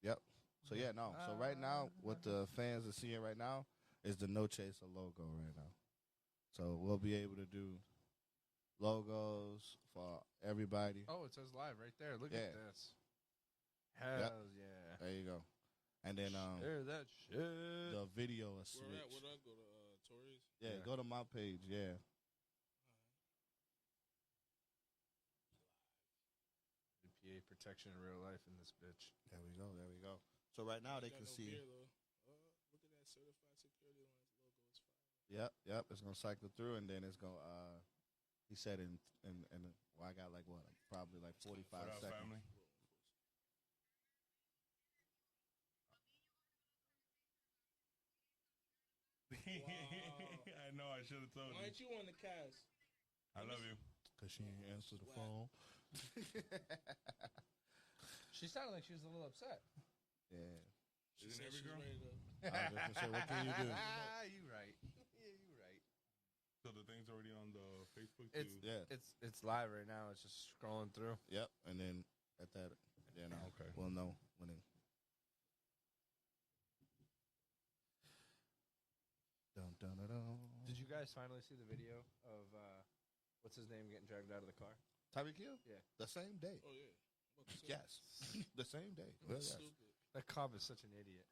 Yep. So yeah, no. So right now, what the fans are seeing right now is the No Chaser logo right now. So we'll be able to do logos for everybody. Oh, it says live right there. Look Yeah. at this. Hell yeah. There you go. And then Share that shit. the video is Where at? switched. Where do I go to Tories? Yeah, go to my page. Yeah. PA protection in real life in this bitch. There we go. There we go. So right now they Got can no see. beer, though. Look at that certified security alliance logo. It's fire. Yep. It's gonna cycle through, and then it's gonna. He said in well, I got like what, probably like 45 What up, seconds. family? I know I should have told Why you. ain't you on the cast? I love you. Cause she ain't answer the phone. She sounded like she was a little upset. Yeah. She Isn't said every she's girl? ready to. I was just gonna say, what can you do? You right. Yeah, you right. So the thing's already on the Facebook It's too. Yeah. it's live right now. It's just scrolling through. Yep. And then at that, Okay. we'll know when it. Dun, dun, dun, dun. Did you guys finally see the video of what's his name getting dragged out of the car? Tyreek Hill? Yeah. The same day. Oh yeah. What the Yes. The same day. Well, That's yes. stupid. That cop is such an idiot.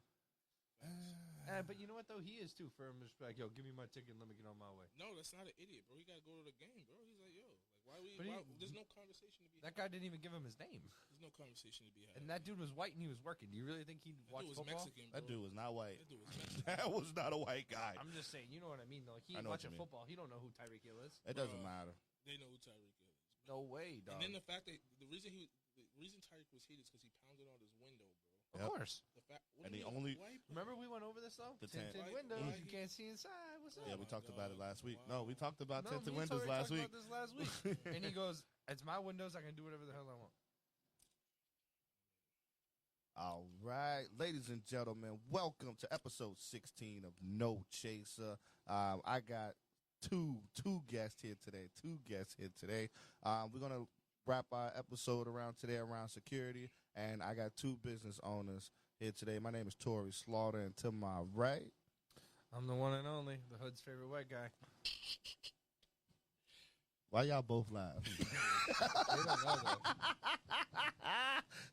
But you know what though? He is too. For him to just be like, yo, give me my ticket and let me get on my way. No, that's not an idiot, bro. He gotta go to the game, bro. He's like, yo, like why we? But Why, there's no conversation to be. That had. guy didn't even give him his name. There's no conversation to be had. And that dude was white and he was working. Do you really think he'd That watch dude was football? Mexican, bro. That dude was not white. That dude was Mexican. That was not a white guy. I'm just saying, you know what I mean though. Like, he I ain't know what watching you mean. football. He don't know who Tyreek Hill is. It doesn't matter. They know who Tyreek is. No way, dog. And then the fact that the reason Tyreek was heated is because he pounded on his window, bro. of Yep. course. The fact, what And do the you mean, only- why he- Remember we went over this though? The Tinted tent. windows. Why You he- can't see inside. What's up? Yeah, we talked about it God. last week. Wow. No, we talked about No, tinted me and windows Tori last talked week. about this last week. And he goes, "It's my windows. I can do whatever the hell I want." All right, ladies and gentlemen, welcome to episode 16 of No Chaser. I got two guests here today. We're gonna wrap our episode around today around security, and I got two business owners here today. My name is Tori Slaughter, and to my right, I'm the one and only, the hood's favorite white guy. why y'all both laugh? They don't know though.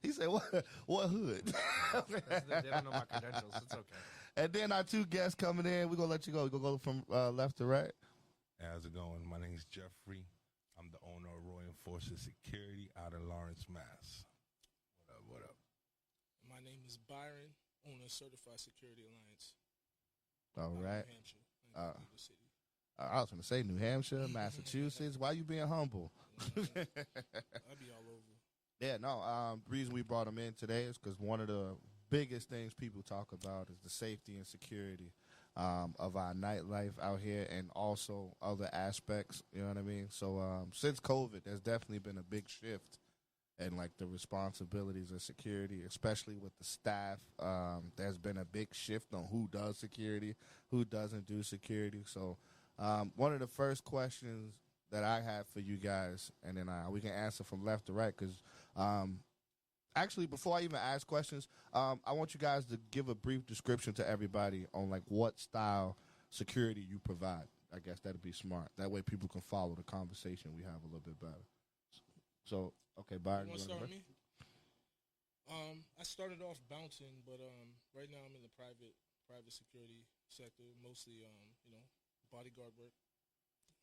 He said, "What hood?" They don't know my credentials. It's okay. And then our two guests coming in. We're gonna let you go. We're gonna go from left to right. How's it going? My name's Jeffrey. I'm the owner of Roy Enforcer Security out of Lawrence, Mass. What up? My name is Byron, owner of Certified Security Alliance. All right. New Hampshire, in the city. I was going to say New Hampshire, Massachusetts. Why you being humble? I'll be all over. Yeah, no. The reason we brought him in today is because one of the biggest things people talk about is the safety and security of our nightlife out here, and also other aspects. You know what I mean? So since COVID, there's definitely been a big shift in like the responsibilities of security, especially with the staff. There's been a big shift on who does security, who doesn't do security. So one of the first questions that I have for you guys, and then we can answer from left to right, because actually, before I even ask questions, I want you guys to give a brief description to everybody on like what style security you provide. I guess that'd be smart. That way people can follow the conversation we have a little bit better. So, okay, Byron. You want to wanna start go with me? I started off bouncing, but right now I'm in the private security sector, mostly bodyguard work.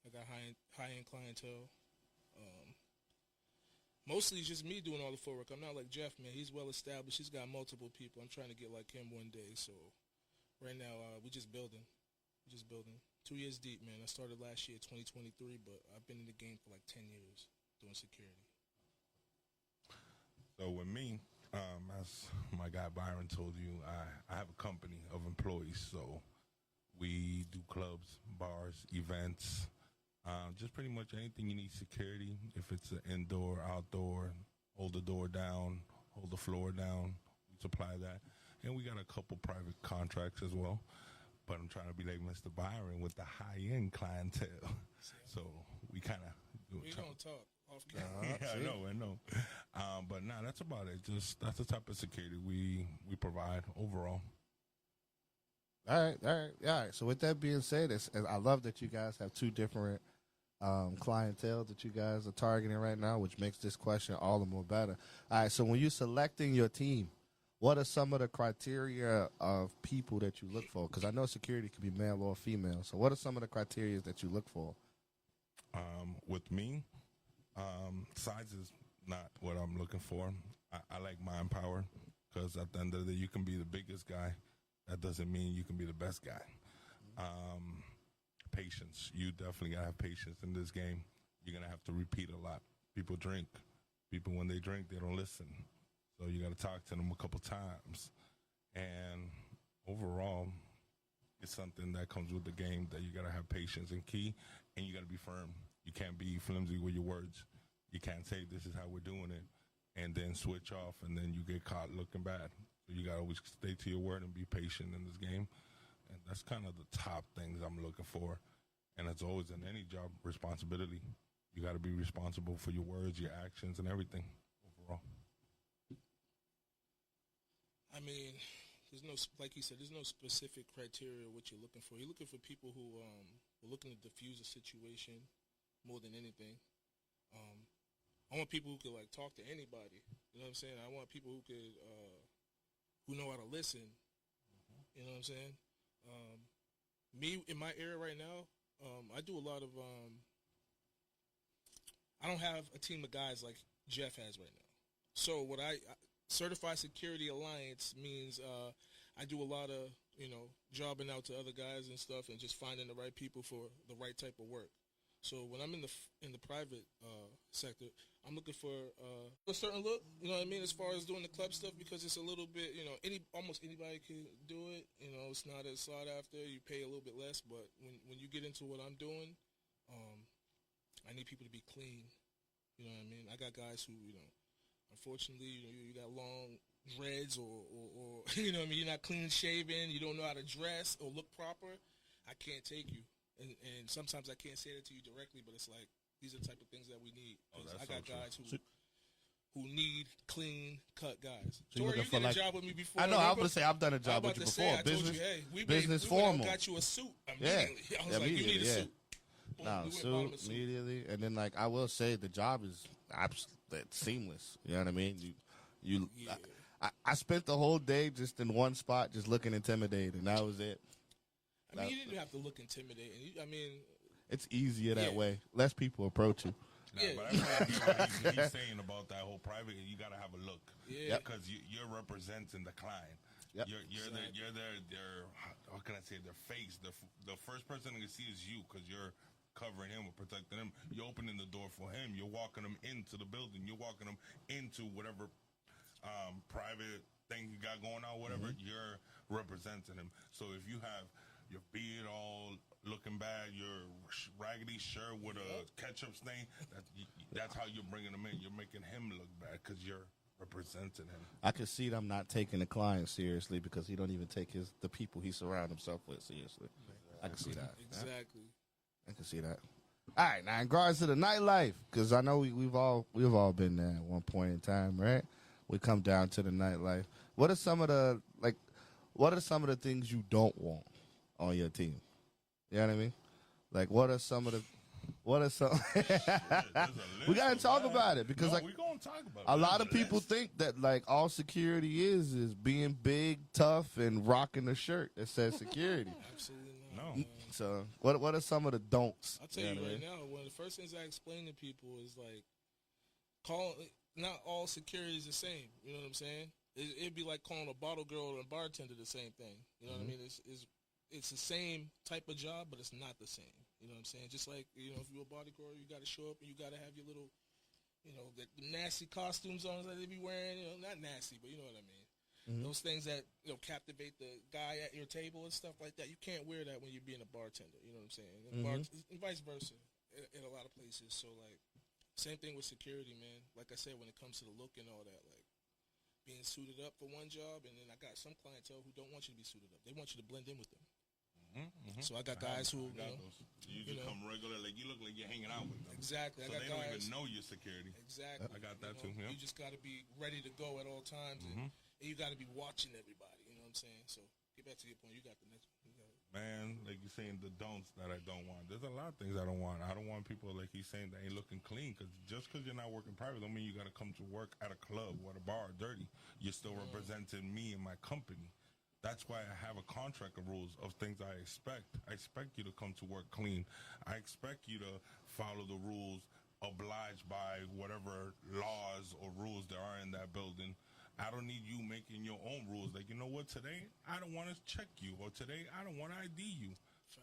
I got high end clientele. Mostly it's just me doing all the footwork. I'm not like Jeff, man. He's well established. He's got multiple people. I'm trying to get like him one day. So right now we just building. 2 years deep, man. I started last year, 2023, but I've been in the game for like 10 years doing security. So with me, as my guy Byron told you, I have a company of employees. So we do clubs, bars, events, just pretty much anything you need security. If it's an indoor, outdoor, hold the door down, hold the floor down, we supply that. And we got a couple private contracts as well. But I'm trying to be like Mr. Byron with the high-end clientele. So we kind of... We're going to talk. off camera. Yeah, I know. But nah, that's about it. Just that's the type of security we provide overall. All right. So with that being said, I love that you guys have two different clientele that you guys are targeting right now, which makes this question all the more better. All right. So when you're selecting your team, what are some of the criteria of people that you look for? Because I know security can be male or female. So what are some of the criteria that you look for? With me, size is not what I'm looking for. I like mind power because at the end of the day, you can be the biggest guy. That doesn't mean you can be the best guy. Patience. You definitely got to have patience in this game. You're going to have to repeat a lot. People drink. People, when they drink, they don't listen. So you got to talk to them a couple times. And overall, it's something that comes with the game that you got to have patience and key, and you got to be firm. You can't be flimsy with your words. You can't say this is how we're doing it and then switch off and then you get caught looking bad. So you got to always stay to your word and be patient in this game. And that's kind of the top things I'm looking for. And it's always in any job, responsibility. You got to be responsible for your words, your actions, and everything overall. I mean, there's no, like you said, there's no specific criteria what you're looking for. You're looking for people who are looking to diffuse a situation more than anything. I want people who could like talk to anybody. You know what I'm saying? I want people who could who know how to listen. You know what I'm saying? Me in my area right now, I do a lot of. I don't have a team of guys like Jeff has right now. So what Certified Security Alliance means I do a lot of jobbing out to other guys and stuff, and just finding the right people for the right type of work. So when I'm in the private sector, I'm looking for a certain look, you know what I mean, as far as doing the club stuff, because it's a little bit, almost anybody can do it. It's not as sought after. You pay a little bit less, but when you get into what I'm doing, I need people to be clean. You know what I mean? I got guys who, unfortunately, you got long dreads or you know what I mean, you're not clean shaven, you don't know how to dress or look proper. I can't take you. And sometimes I can't say that to you directly, but it's like these are the type of things that we need. I got guys who need clean cut guys. So Tori, you did a job with me before. I know. I was going to say I've done a job with you before. I told you, hey, we formal. got you a suit immediately. Yeah. I was like, you need a suit. No, suit immediately, and then like I will say, the job is absolutely seamless. You know what I mean? I spent the whole day just in one spot, just looking intimidating. That was it. I mean, you didn't have to look intimidating. It's easier that way. Less people approach you. But I what he's saying about that whole private. You got to have a look, because you're representing the client. Yep. You're their how can I say, their face. The first person to see is you, because you're covering him or protecting him. You're opening the door for him. You're walking him into the building. You're walking him into whatever private thing you got going on, whatever. You're representing him. So if you have your beard all looking bad, your raggedy shirt with a ketchup stain, that's how you're bringing him in. You're making him look bad because you're representing him. I can see them not taking the client seriously because he don't even take the people he surround himself with seriously. I can see that. Exactly. I can see that. All right, now in regards to the nightlife, because I know we've all been there at one point in time, right? We come down to the nightlife. What are some of the things you don't want on your team? You know what I mean? Like, what are some? We gotta talk about it, because we're gonna talk about it. A lot of people think that like all security is being big, tough, and rocking a shirt that says security. Absolutely not. No. So what are some of the don'ts? I'll tell you right now, one of the first things I explain to people is like, not all security is the same. You know what I'm saying? It'd be like calling a bottle girl or a bartender the same thing. You know what I mean? It's the same type of job, but it's not the same. You know what I'm saying? Just like, if you're a body girl, you got to show up and you got to have your little, the nasty costumes on that they be wearing. Not nasty, but you know what I mean. Those things that captivate the guy at your table and stuff like that. You can't wear that when you're being a bartender. You know what I'm saying? And vice versa in a lot of places. So like, same thing with security, man. Like I said, when it comes to the look and all that, like being suited up for one job, and then I got some clientele who don't want you to be suited up. They want you to blend in with them. So I got guys who, I got those. You just come regular, like you look like you're hanging out with them. exactly. So I got they don't guys. even know your security. Exactly. I got that you too. Yeah. You just got to be ready to go at all times, and you got to be watching everybody. You know what I'm saying? So get back to your point. You got the next one. You got it. Man, like you're saying, the don'ts that I don't want. There's a lot of things I don't want. I don't want people, like he's saying, that ain't looking clean. Because just because you're not working private don't mean you got to come to work at a club or at a bar dirty. You're still representing me and my company. That's why I have a contract of rules of things I expect. I expect you to come to work clean. I expect you to follow the rules, oblige by whatever laws or rules there are in that building. I don't need you making your own rules. Like, you know what, today I don't want to check you, or today I don't want to ID you.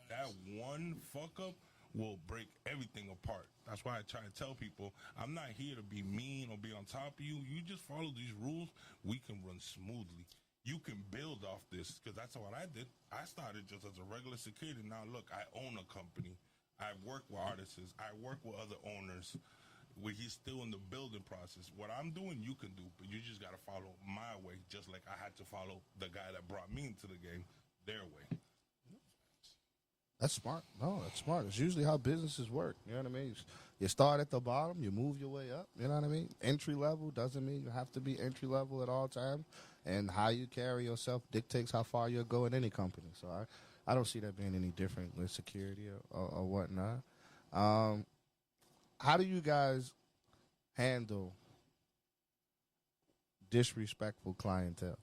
That one fuck up will break everything apart. That's why I try to tell people, I'm not here to be mean or be on top of you. You just follow these rules, we can run smoothly. You can build off this, because that's what I did. I started just as a regular security. Now, look, I own a company. I work with artists. I work with other owners. Where he's still in the building process. What I'm doing, you can do, but you just got to follow my way, just like I had to follow the guy that brought me into the game, their way. That's smart. No, that's smart. It's usually how businesses work. You know what I mean? You start at the bottom, you move your way up. You know what I mean? Entry level doesn't mean you have to be entry level at all times. And how you carry yourself dictates how far you'll go in any company. So I don't see that being any different with security or whatnot. How do you guys handle disrespectful clientele?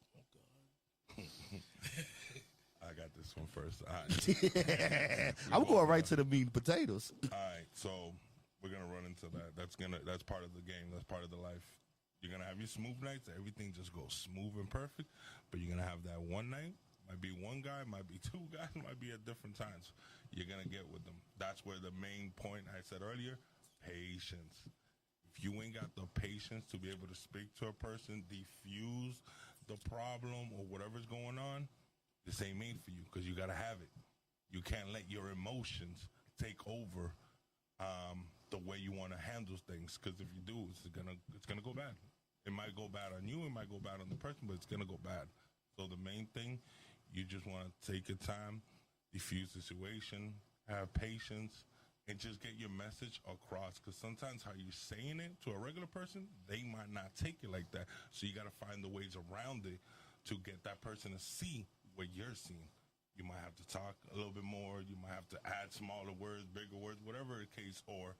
I got this one first. All right. I'm going right to the meat and potatoes. All right, so we're gonna run into that. That's part of the game. That's part of the life. You're gonna have your smooth nights. Everything just goes smooth and perfect. But you're gonna have that one night. Might be one guy. Might be two guys. Might be at different times. You're gonna get with them. That's where the main point I said earlier. Patience. If you ain't got the patience to be able to speak to a person, diffuse the problem or whatever's going on, this ain't made for you, because you got to have it. You can't let your emotions take over the way you want to handle things, because if you do, it's gonna go bad. It might go bad on you, it might go bad on the person, but it's gonna go bad. So the main thing, you just want to take your time, diffuse the situation, have patience, and just get your message across. Because sometimes how you're saying it to a regular person, they might not take it like that. So you got to find the ways around it to get that person to see what you're seeing. You might have to talk a little bit more. You might have to add smaller words, bigger words, whatever the case, or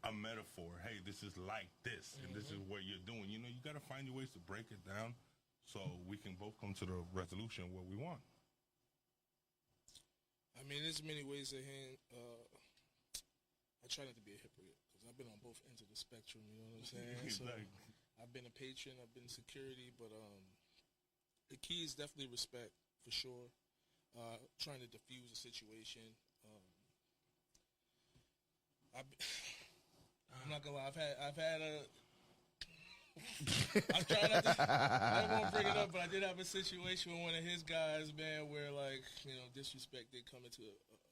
a metaphor. Hey, this is like this, and this is what you're doing. You know, you got to find your ways to break it down so we can both come to the resolution of what we want. I mean, there's many ways to I try not to be a hypocrite, because I've been on both ends of the spectrum. You know what I'm saying? Exactly. So I've been a patron, I've been security, but the key is definitely respect, for sure. Trying to diffuse a situation. I'm not gonna lie. I've had a. I'm trying not to. I don't want to bring it up, but I did have a situation with one of his guys, man, where disrespect did come into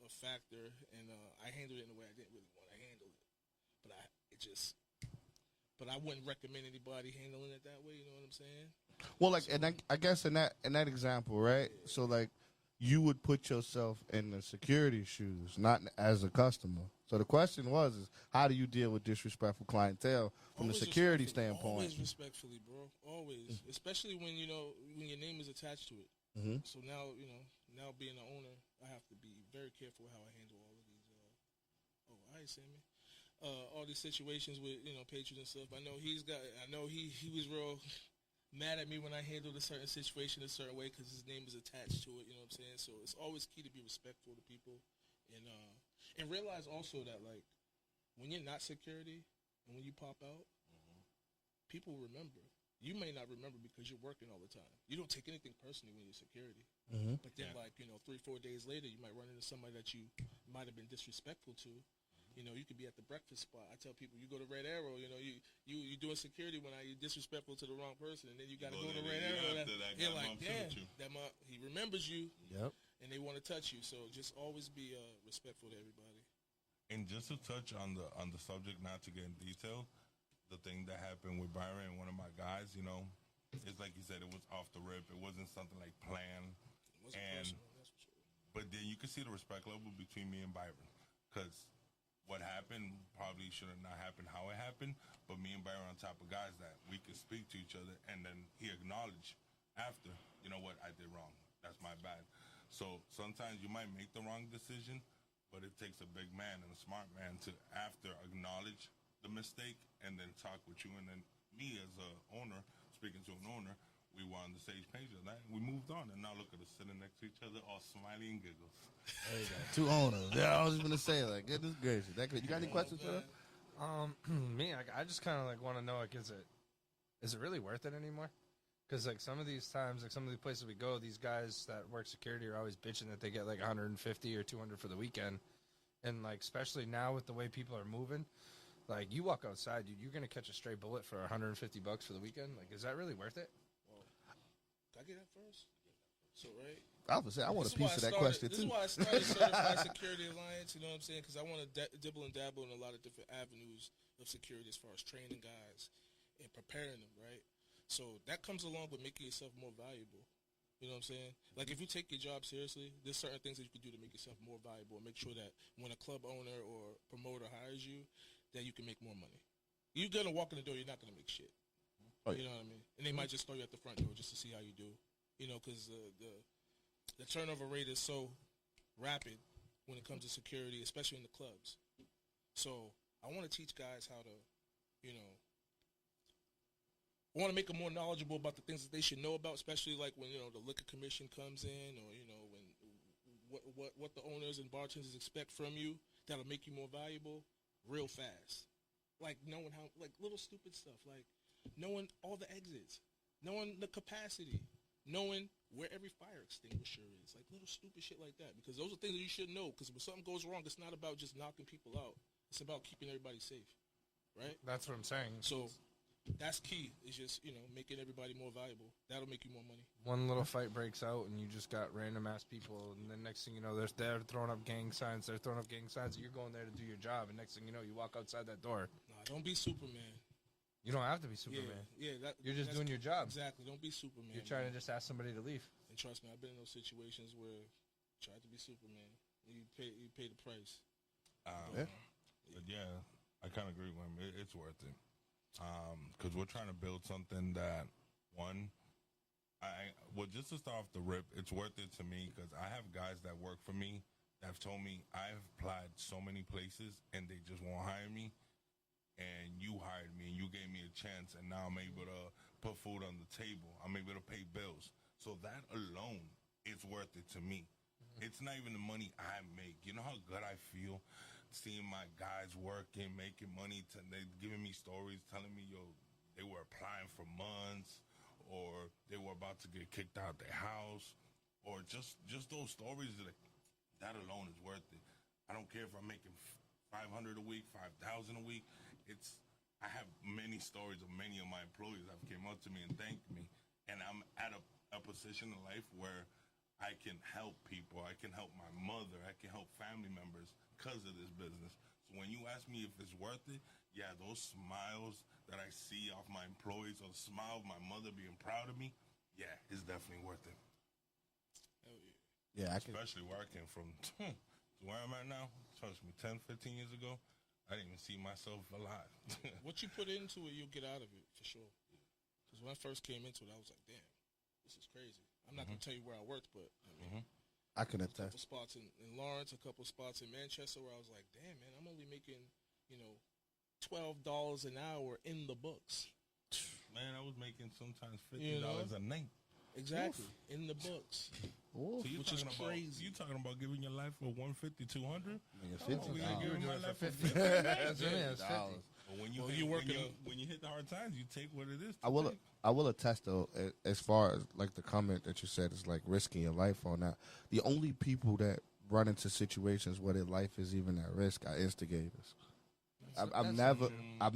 a factor, and I handled it in a way I didn't really want to handle it. But I wouldn't recommend anybody handling it that way. You know what I'm saying? Well, like, and I guess in that example, right? So, like, you would put yourself in the security shoes, not as a customer. So the question is how do you deal with disrespectful clientele from the security standpoint? Always respectfully, bro. Always, especially when when your name is attached to it. Mm-hmm. So now being an owner, I have to be very careful how I handle all of these. All right, Sammy. All these situations with patrons and stuff. I know he was real mad at me when I handled a certain situation a certain way because his name is attached to it. You know what I'm saying? So it's always key to be respectful to people, and realize also that, like, when you're not security and when you pop out, people remember. You may not remember because you're working all the time. You don't take anything personally when you're security. Mm-hmm. But then, 3-4 days later, you might run into somebody that you might have been disrespectful to. You could be at the breakfast spot. I tell people, you go to Red Arrow. You doing security when you're disrespectful to the wrong person, and then you got to go to Red Arrow. You're like, damn, he remembers you. Yep. And they want to touch you. So just always be respectful to everybody. And just to touch on the subject, not to get in detail, the thing that happened with Byron, one of my guys, it's like you said, it was off the rip. It wasn't something like planned. It wasn't personal, that's for sure. But then you can see the respect level between me and Byron. Because what happened probably should have not happened how it happened. But me and Byron on top of guys that we could speak to each other. And then he acknowledged after, you know what, I did wrong. That's my bad. So sometimes you might make the wrong decision, but it takes a big man and a smart man to after acknowledge the mistake and then talk with you. And then me as a owner, speaking to an owner, we were on the same page of that. We moved on, and now look at us sitting next to each other, all smiley and giggles. There you go. Two owners. Yeah, I was just gonna say, like, goodness gracious. You got any questions for that? Me, I just kind of like want to know, like, is it really worth it anymore? Because like some of these times, like some of the places we go, these guys that work security are always bitching that they get like 150 or 200 for the weekend, and like especially now with the way people are moving, like you walk outside, dude, you're gonna catch a stray bullet for $150 for the weekend. Like, is that really worth it? Can I get that first? So, right? I was gonna say, I want a piece of that question, This too. is why I started Certified Security Alliance, you know what I'm saying? Because I want to dibble and dabble in a lot of different avenues of security as far as training guys and preparing them, right? So that comes along with making yourself more valuable. You know what I'm saying? Like, if you take your job seriously, there's certain things that you can do to make yourself more valuable and make sure that when a club owner or promoter hires you, that you can make more money. You're going to walk in the door, you're not going to make shit. Oh, yeah. You know what I mean? And they might just throw you at the front door just to see how you do. You know, because the turnover rate is so rapid when it comes to security, especially in the clubs. So I want to teach guys how to, you know, I want to make them more knowledgeable about the things that they should know about, especially like when, you know, the liquor commission comes in, or, you know, when what the owners and bartenders expect from you that'll make you more valuable real fast. Like knowing how, like little stupid stuff, like knowing all the exits, knowing the capacity, knowing where every fire extinguisher is, like little stupid shit like that. Because those are things that you should know. Because when something goes wrong, it's not about just knocking people out. It's about keeping everybody safe, right? That's what I'm saying. So that's key. It's just, you know, making everybody more valuable. That'll make you more money. One little fight breaks out, and you just got random ass people, and then next thing you know, they're throwing up gang signs. They're throwing up gang signs. And you're going there to do your job, and next thing you know, you walk outside that door. Nah, don't be Superman. You don't have to be Superman. Yeah. You're just doing your job. Exactly. Don't be Superman. You're trying to man. just ask somebody to leave. And trust me, I've been in those situations where I tried to be Superman. You pay the price. Yeah. But yeah, I kind of agree with him. It's worth it. Because we're trying to build something that, one, well, just to start off the rip, it's worth it to me because I have guys that work for me that have told me I've applied so many places and they just won't hire me. And you hired me and you gave me a chance, and now I'm able to put food on the table. I'm able to pay bills. So that alone is worth it to me. It's not even the money I make. You know how good I feel seeing my guys working, making money. They giving me stories, telling me, yo, they were applying for months, or they were about to get kicked out of their house, or just those stories. That alone is worth it. I don't care if I'm making $500 a week, $5,000 a week. I have many stories of many of my employees that came up to me and thanked me, and I'm at a position in life where I can help people. I can help my mother. I can help family members because of this business. So when you ask me if it's worth it, yeah, those smiles that I see off my employees, or the smile of my mother being proud of me, yeah, it's definitely worth it. Hell yeah. Yeah, I can. Especially where I came from to where I'm at now. Trust me, 10, 15 years ago, I didn't even see myself alive. What you put into it, you'll get out of it for sure. Because when I first came into it, I was like, damn, this is crazy. I'm not going to tell you where I worked, but I mean, I can a couple attest. spots in Lawrence, a couple spots in Manchester where I was like, damn, man, I'm only making, you know, $12 an hour in the books. Man, I was making sometimes $50 You know? a night. Exactly. In the books. Oof. So you Which is talking about crazy. you talking about giving your life for 150, 200? Nigga, Oh, $50. we gonna give my life for $50. 50. That's it, it's 50. But when you Well, hit, you when, working you, on- when you hit the hard times, you take what it is. I will attest though, as far as like the comment that you said is like risking your life on that. The only people that run into situations where their life is even at risk are instigators. I've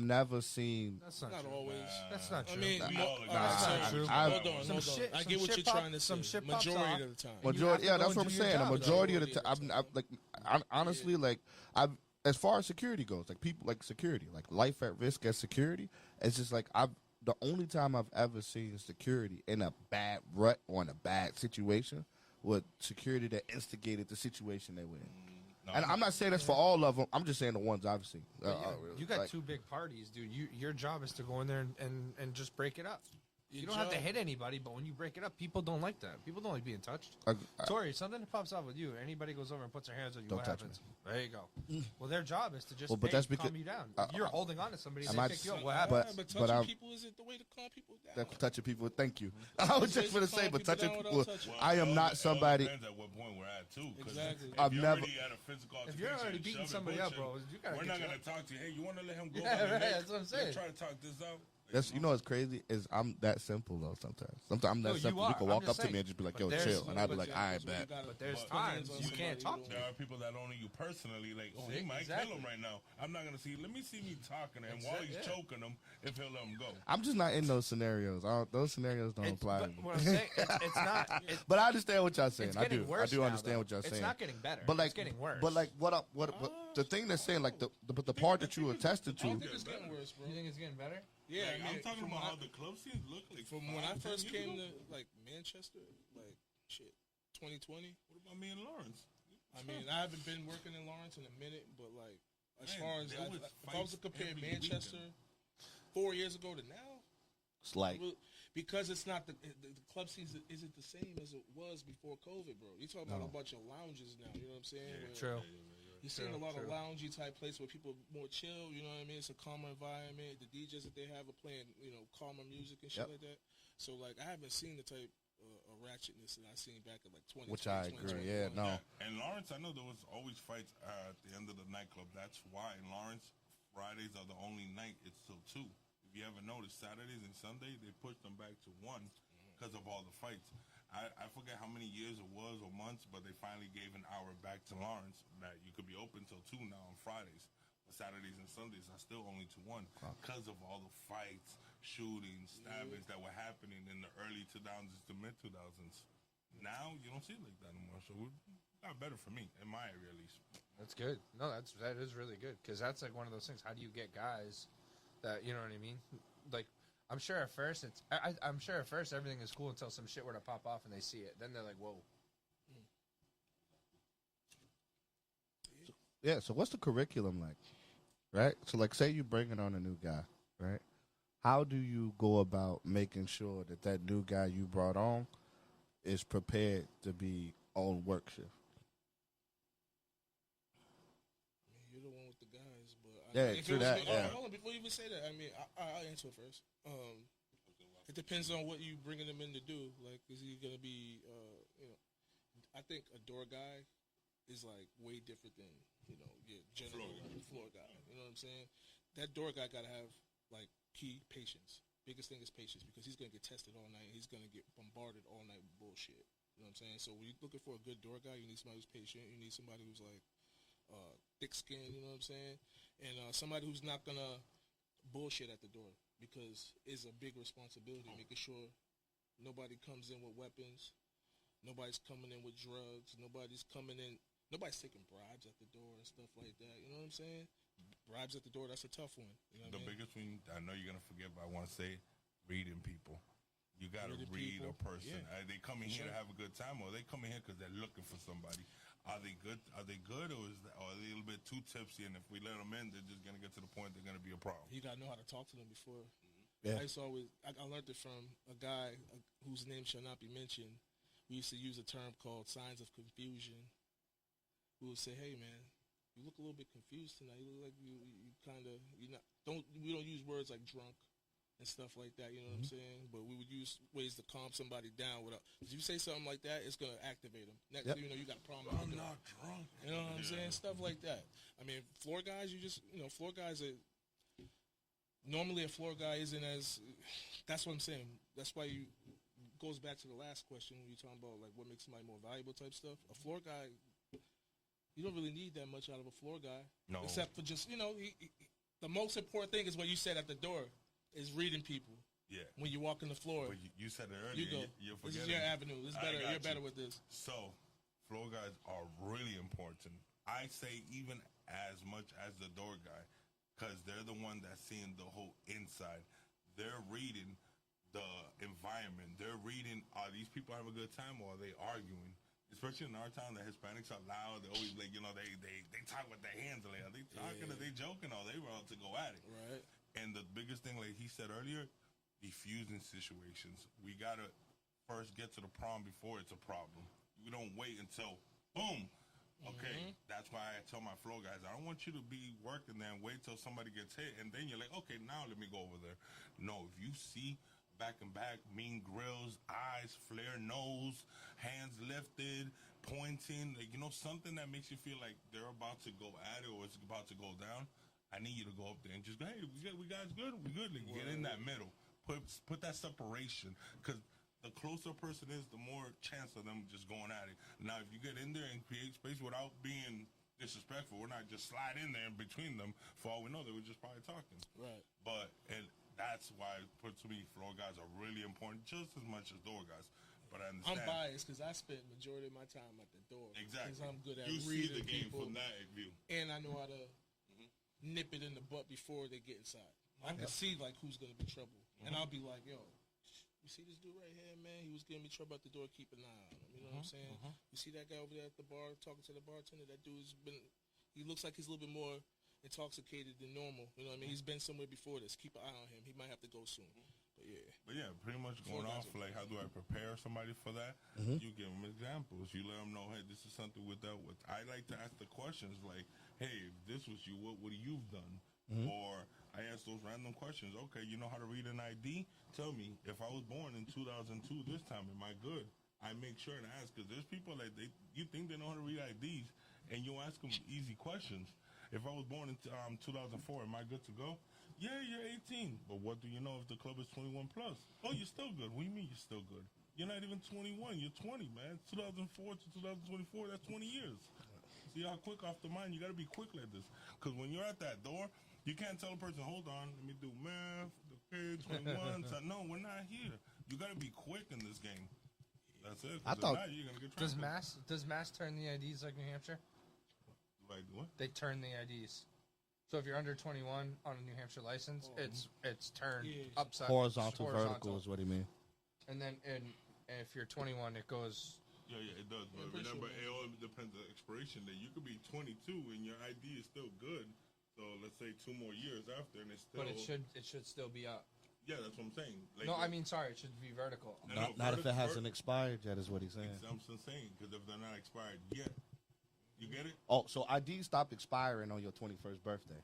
never seen. That's not, Not true. always. That's not true. I mean, Nah, all that's right, not so true. hold on, Some hold on. shit- I some get what shit you're pop- trying to say. some shit pops Majority off. of the time. you have Majority, to yeah, go that's what and I'm do your saying. A job. majority of the Majority time, honestly, like as far as security goes, like people like security, like life at risk as security. It's just like the only time I've ever seen security in a bad rut or in a bad situation with security that instigated the situation they were in. No, And I'm not saying that's for all of them. I'm just saying the ones I've seen. You got like, two big parties, dude. Your job is to go in there and just break it up. You Your don't have to job- hit anybody, but when you break it up, people don't like that. People don't like being touched. I- Tori, something that pops off with you. Anybody goes over and puts their hands on you, Don't what touch happens? There you go. Well, their job is to just Well, but that's because- calm you down. If you're holding on to somebody and am they I- pick you up, what Yeah, happens? but but touching I'm- people isn't the way to calm people down. that touching people. Thank you. I was just going to say, but touching Calm people people. down without touching. I am it not all somebody. depends at what point we're at too. 'Cause Exactly. If I've you're never- already at a physical If you're altercation already and beating shoving, somebody up, pushing, bro, you gotta we're get not you gonna up. talk to you. Hey, you want to let him go? Yeah, by the right, neck? that's what I'm saying. Let's try to talk this out. That's what's crazy is I'm that simple though. Sometimes I'm No, that you simple. are. People I'm walk just up to me saying. and just be like, But "Yo, there's- chill," and I'd be like, Yeah, "I that's what you bet." gotta But there's put times hands on you somebody can't talk don't- to There are people that only you personally, like, oh, he might Exactly. kill him right now. I'm not gonna see. Let me see me talking to him while he's Yeah. choking him. If he'll let him go. I'm just not in those scenarios. Those scenarios don't apply to But me. what I'm saying, it's not. But I understand what y'all saying. It's I getting do. worse. I do now, understand though. what y'all saying. It's not getting better. But like, it's getting worse. But like, what the thing that's saying, like the part that you attested I don't to. think it's getting worse, bro. you think it's getting better? Yeah, Like, I mean, I'm talking from about when how the club scenes look like. from when I 5, 10 first years came ago. to like Manchester, like shit, 2020. What about me and Lawrence? I mean, I haven't been working in Lawrence in a minute, but like as Man, far as there was if I was to fights compare every Manchester weekend. 4 years ago to now, It's like because it's not the club scene isn't the same as it was before COVID, bro. You talking about a bunch of lounges now. You know what I'm saying? Where True. You're seeing a True, lot of true. loungy type places where people are more chill. You know what I mean? It's a calmer environment. The DJs that they have are playing, calmer music and shit Yep. like that. So like, I haven't seen the type of ratchetness that I seen back in like 20. which I agree. Yeah, no. And Lawrence, I know there was always fights at the end of the nightclub. That's why in Lawrence, Fridays are the only night it's till 2. If you ever noticed, Saturdays and Sundays, they pushed them back to 1 because of all the fights. I forget how many years it was or months, but they finally gave an hour back to Lawrence that you could be open till 2 now on Fridays. But Saturdays and Sundays are still only to 1 because of all the fights, shootings, stabbings that were happening in the early 2000s to mid 2000s. Now you don't see it like that anymore. So it got better for me in my area at least. That's good. No, that is really good because that's like one of those things. How do you get guys that you know what I mean? Like, I'm sure at first I'm sure at first everything is cool until some shit were to pop off and they see it. Then they're like, whoa. Yeah. So what's the curriculum like? Right. So like, say you bringing on a new guy, right? How do you go about making sure that new guy you brought on is prepared to be on work shift? I mean, you're the one with the guys, but Yeah, if true it was that, me- yeah. Hold on, before you even say that, I mean, I'll answer it first. It depends on what you bringing him in to do. Like, is he gonna be, I think a door guy is like way different than your general floor guy. You know what I'm saying? That door guy gotta have like key patience. Biggest thing is patience because he's gonna get tested all night. He's gonna get bombarded all night with bullshit. You know what I'm saying? So when you're looking for a good door guy, you need somebody who's patient. You need somebody who's like thick skin. You know what I'm saying? And somebody who's not gonna bullshit at the door because it's a big responsibility making sure nobody comes in with weapons, nobody's coming in with drugs, nobody's taking bribes at the door and stuff like that. You know what I'm saying? Bribes at the door, that's a tough one. You know what The I mean? biggest thing I know you're gonna forget, but I want to say, reading people. You gotta Reading read people, a person. yeah. Are they coming here to have a good time, or are they coming here because they're looking for somebody? Are they good? Are they good, or are they a little bit too tipsy? And if we let them in, they're just gonna get to the point they're gonna be a problem. You gotta know how to talk to them before. Yeah. I learned it from a guy whose name shall not be mentioned. We used to use a term called signs of confusion. We would say, "Hey, man, you look a little bit confused tonight. You look like you kind of we don't use words like drunk and stuff like that. You know what I'm saying? But we would use ways to calm somebody down. If you say something like that, it's gonna activate them. Next Yep. thing you know, you got a problem. I'm not drunk. You know what I'm saying? Stuff like that. I mean, floor guys, floor guys are normally a floor guy isn't as. That's what I'm saying. That's why goes back to the last question when you're talking about like what makes somebody more valuable type stuff. A floor guy, you don't really need that much out of a floor guy, No. except for just the most important thing is what you said at the door is reading people Yeah. when you walk in the floor. But you said it You earlier. go. You're This is forgetting. your avenue. This is I better. got You're better you. with this. So, floor guys are really important. I say even as much as the door guy, because they're the one that's seeing the whole inside. They're reading the environment. They're reading, are these people having a good time or are they arguing? especially in our town, the Hispanics are loud. They always like, they talk with their hands. Like, are they talking? Are they joking? Or they were out to go at it. Right. And the biggest thing, like he said earlier, defusing situations. We gotta first get to the problem before it's a problem. We don't wait until boom. Okay, that's why I tell my floor guys, I don't want you to be working there and wait till somebody gets hit, and then you're like, okay, now let me go over there. No, if you see back and back, mean grills, eyes, flare nose, hands lifted, pointing, like, something that makes you feel like they're about to go at it or it's about to go down, I need you to go up there and just go, hey, we guys good? We good? Like, get in that middle. Put that separation, because the closer a person is, the more chance of them just going at it. Now, if you get in there and create space without being disrespectful, we're not just slide in there in between them. For all we know, they were just probably talking. Right. And that's why, to me, floor guys are really important, just as much as door guys. But I understand. I'm biased because I spent majority of my time at the door. Exactly. Because I'm good at you reading see the game people, from that view. and I know how to nip it in the butt before they get inside. I can see like who's gonna be trouble, and I'll be like, yo. You see this dude right here, man? He was giving me trouble at the door. Keep an eye on him. You know what I'm saying? You see that guy over there at the bar talking to the bartender? That dude's been. He looks like he's a little bit more intoxicated than normal. You know what I mean? He's been somewhere before this. Keep an eye on him. He might have to go soon. But yeah, pretty much going off like, how do I prepare somebody for that? You give them examples. You let them know, hey, this is something with that. I like to ask the questions like, hey, if this was you, what would you've done? Or I ask those random questions. Okay, you know how to read an ID? Tell me, if I was born in 2002 this time, am I good? I make sure to ask, because there's people like you think they know how to read IDs, and you ask them easy questions. If I was born in 2004, am I good to go? Yeah, you're 18. But what do you know if the club is 21 plus? Oh, you're still good. What do you mean you're still good? You're not even 21. You're 20, man. 2004 to 2024, that's 20 years. See how quick off the mind? You got to be quick like this. Because when you're at that door, you can't tell a person, hold on, let me do math, okay, 21. So, no, we're not here. You got to be quick in this game. That's it. I thought. Not, you're gonna get Does trampled. Mass turn the IDs like New Hampshire? Like what? They turn the IDs. So if you're under 21 on a New Hampshire license, it's turned upside Horizontal, vertical is what he mean. And then if you're 21, it goes. Yeah, it does. But remember, it all depends on the expiration date. You could be 22 and your ID is still good. So let's say 2 more years after, and it's still. But it should still be up. Yeah, that's what I'm saying. Like, No, I mean, sorry, it should be vertical. Not if it hasn't expired yet, is what he's saying. I'm still saying, because if they're not expired yet, you get it? Oh, so IDs stopped expiring on your 21st birthday.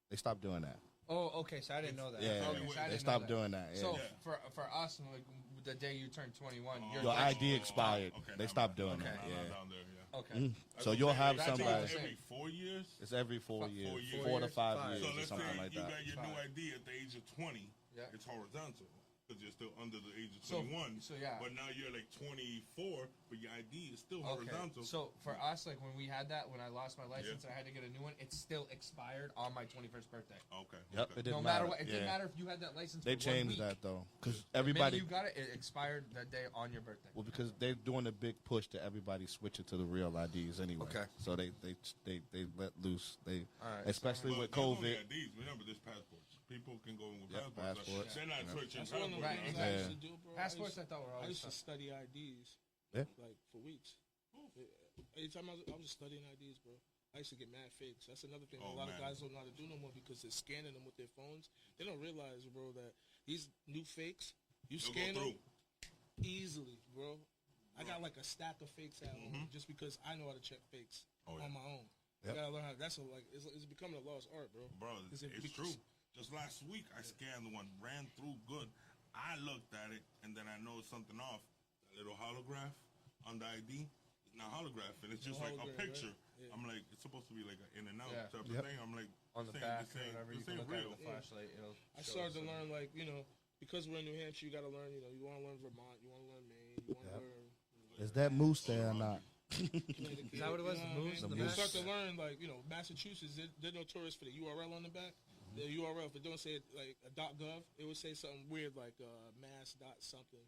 They stopped doing that. Oh, okay. So I didn't know that. Yeah, okay, so I they didn't stopped know doing that. Yeah. So for us, like, the day you turn 21, your ID expired. Okay, they stopped doing okay, that. Yeah. Down there, yeah. Okay. So you'll have That's somebody. what I'm Every 4 years? It's every 4 years, 4 years. 4 to 5 5. years, So or let's say something like you that. got your new 5. ID at the age of 20. Yeah. It's horizontal because you're still under the age of So- 21. so yeah. But now you're like 24, but your ID is still Okay. horizontal. So for us, like when we had that, when I lost my license and I had to get a new one, it still expired on my 21st birthday. Okay. Yep, okay. it didn't No matter matter. what, it Yeah. didn't matter if you had that license. They for 1 changed week. that though, because The minute everybody. you got it, it expired that day on your birthday. Well, because they're doing a big push to everybody switch it to the real IDs anyway. Okay. So they let loose. They All right. especially But with not only COVID. IDs, remember, there's passports. People can go in with Yep, passports. passports. They're not switching That's one of the passports. things Right, I used to do, bro. Passports, I thought were I always used to tough. study IDs. Yeah. Like for weeks. Anytime I was just studying IDs, bro. I used to get mad fakes. That's another thing Oh, a lot of man. guys don't know how to do no more because they're scanning them with their phones. They don't realize, bro, that these new fakes, you They'll scan go them through. easily, bro. I got like a stack of fakes at home just because I know how to check fakes Oh, yeah. on my own. Yep. I gotta learn how. That's it's becoming a lost art, bro. Bro, 'Cause it's because- true. Just last week, I scanned one, ran through good. I looked at it, and then I noticed something off. That little holograph on the ID is not holograph, and it's just like a hologram, picture. right? Yeah. I'm like, it's supposed to be like an in and out Yeah. type Yep. of thing. I'm like, On the this back ain't- or whatever, you this can ain't look at real. with a flashlight. It'll I show started us to learn, like, because we're in New Hampshire, you got to learn, you want to learn Vermont, you want to learn Maine, you want to Yep. learn Is that moose there or not? Connecticut. Is that what it was, You the know what I moose? mean? The You moose. start to learn, like, Massachusetts, they're notorious for the URL on the back. The URL, if it don't say, like, a .gov, it would say something weird like mass dot something.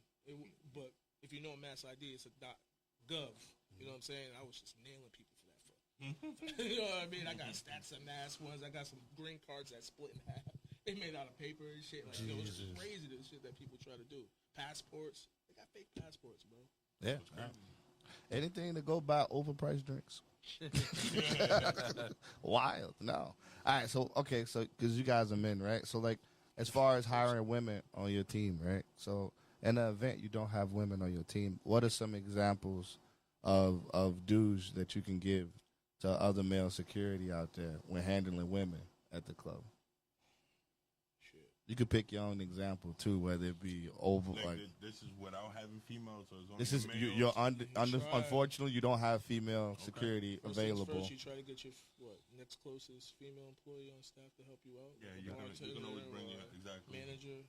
But if you know Mass ID, it's a .gov. You know what I'm saying? I was just nailing people for that. You know what I mean? I got stats of mass ones. I got some green cards that split in half. They made out of paper and shit. Like, it's Jesus. crazy the shit that people try to do. Passports. They got fake passports, bro. Yeah. Anything to go buy overpriced drinks? Wild. No. All right. So okay. So because you guys are men, right? So like, as far as hiring women on your team, right? So in the event you don't have women on your team, what are some examples of dues that you can give to other male security out there when handling women at the club? Shit. You could pick your own example too, whether it be over like this is without having females, so it's only this is males. you're under Try. unfortunately you don't have female security First things available. First, you try to get your next closest female employee on staff to help you out. Yeah, like a you can always bartender bring or your exactly. manager.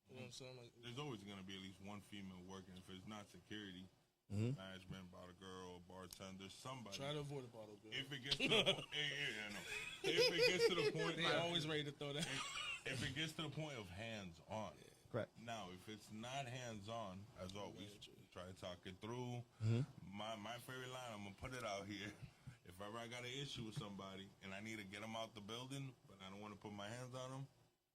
You know what I'm saying? Like, There's always going to be at least one female working. If it's not security, Mhm. management, bottle girl, bartender, somebody. try to avoid a bottle girl. If it gets to the point, I know. If it gets to the point, They always ready to throw that. if it gets to the point of hands on. Correct. Now, if it's not hands on, as always, try to talk it through. Mhm. My favorite line, I'm gonna put it out here. If ever I got an issue with somebody and I need to get them out the building, but I don't want to put my hands on them,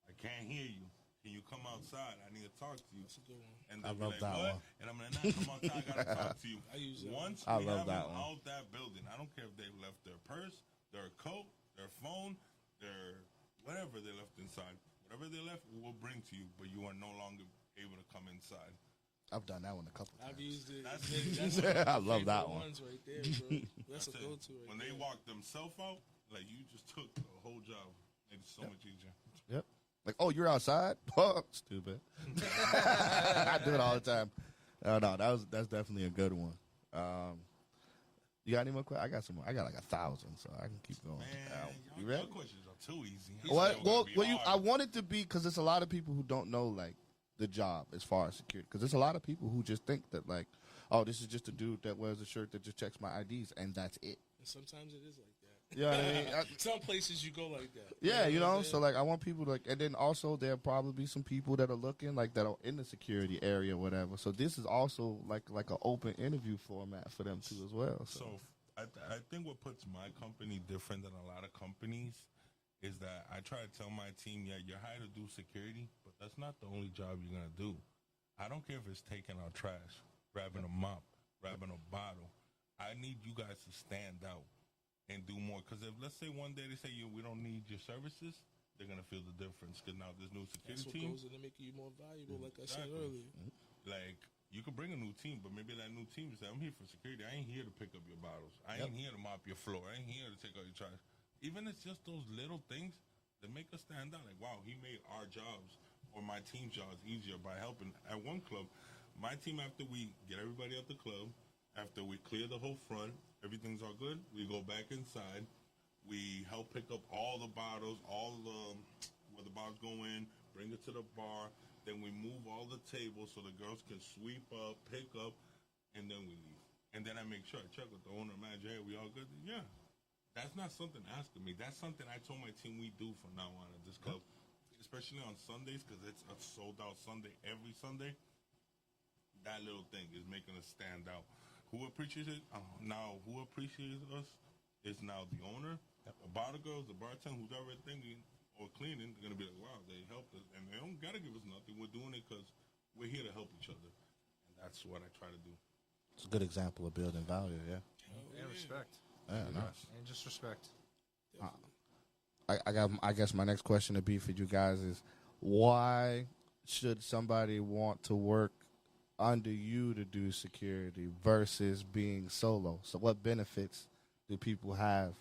I can't hear you. Can you come outside? I need to talk to you. That's a good one. And I they'll love be like, that what? one. And I'm like, nah, come outside. I gotta talk to you. I use that Once I we love have that them one. out that building, I don't care if they left their purse, their coat, their phone, their whatever they left inside. Whatever they left, we'll bring to you, but you are no longer able to come inside. I've done that one a couple I've times. used it. That's That's it. I love that favorite one. ones right there, bro. That's a That's it. go-to right When there. they walk themselves out, like you just took the whole job. It's so much easier. Yep. Like, oh, you're outside? Oh, stupid. I do it all the time. No, that's definitely a good one. You got any more questions? I got some more. I got like 1,000, so I can keep going. Man, You y'all ready? questions are too easy. What? It's Well, gonna be I hard. want it to be because there's a lot of people who don't know like the job as far as security. Because there's a lot of people who just think that like, oh, this is just a dude that wears a shirt that just checks my IDs and that's it. And sometimes it is like that. You know what I mean? Some places you go like that. Yeah, you what know. I'm So saying? like, I want people to like, and then also there'll probably be some people that are looking like that are in the security area, or whatever. So this is also like an open interview format for them too as well. So, So I think what puts my company different than a lot of companies is that I try to tell my team, yeah, you're hired to do security, but that's not the only job you're going to do. I don't care if it's taking out trash, grabbing a mop, grabbing a bottle. I need you guys to stand out and do more. Because if, let's say one day they say, we don't need your services, they're going to feel the difference. Because now there's new security That's what team. goes into making you more valuable, like I said Exactly. earlier. Like, you could bring a new team, but maybe that new team say, I'm here for security. I ain't here to pick up your bottles. I ain't here to mop your floor. I ain't here to take out your trash. Even it's just those little things that make us stand out. Like, wow, he made our jobs or my team's jobs easier by helping. At one club, my team, after we get everybody at the club, after we clear the whole front, everything's all good, we go back inside. We help pick up all the bottles, all the where the bottles go in, bring it to the bar. Then we move all the tables so the girls can sweep up, pick up, and then we leave. And then I make sure I check with the owner, manager, hey, we all good? Yeah. That's not something asking me. That's something I told my team we do from now on at this club, especially on Sundays because it's a sold-out Sunday every Sunday. That little thing is making us stand out. Who appreciates it? Now, who appreciates us is now the owner, the bottle girls, the bartender, who's ever thinking or cleaning. They're going to be like, wow, they helped us. And they don't got to give us nothing. We're doing it because we're here to help each other. And that's what I try to do. it's a good example of building value. Yeah. And respect. Yeah. Nice. And just respect. I guess my next question to be for you guys is why should somebody want to work under you to do security versus being solo? So what benefits do people have,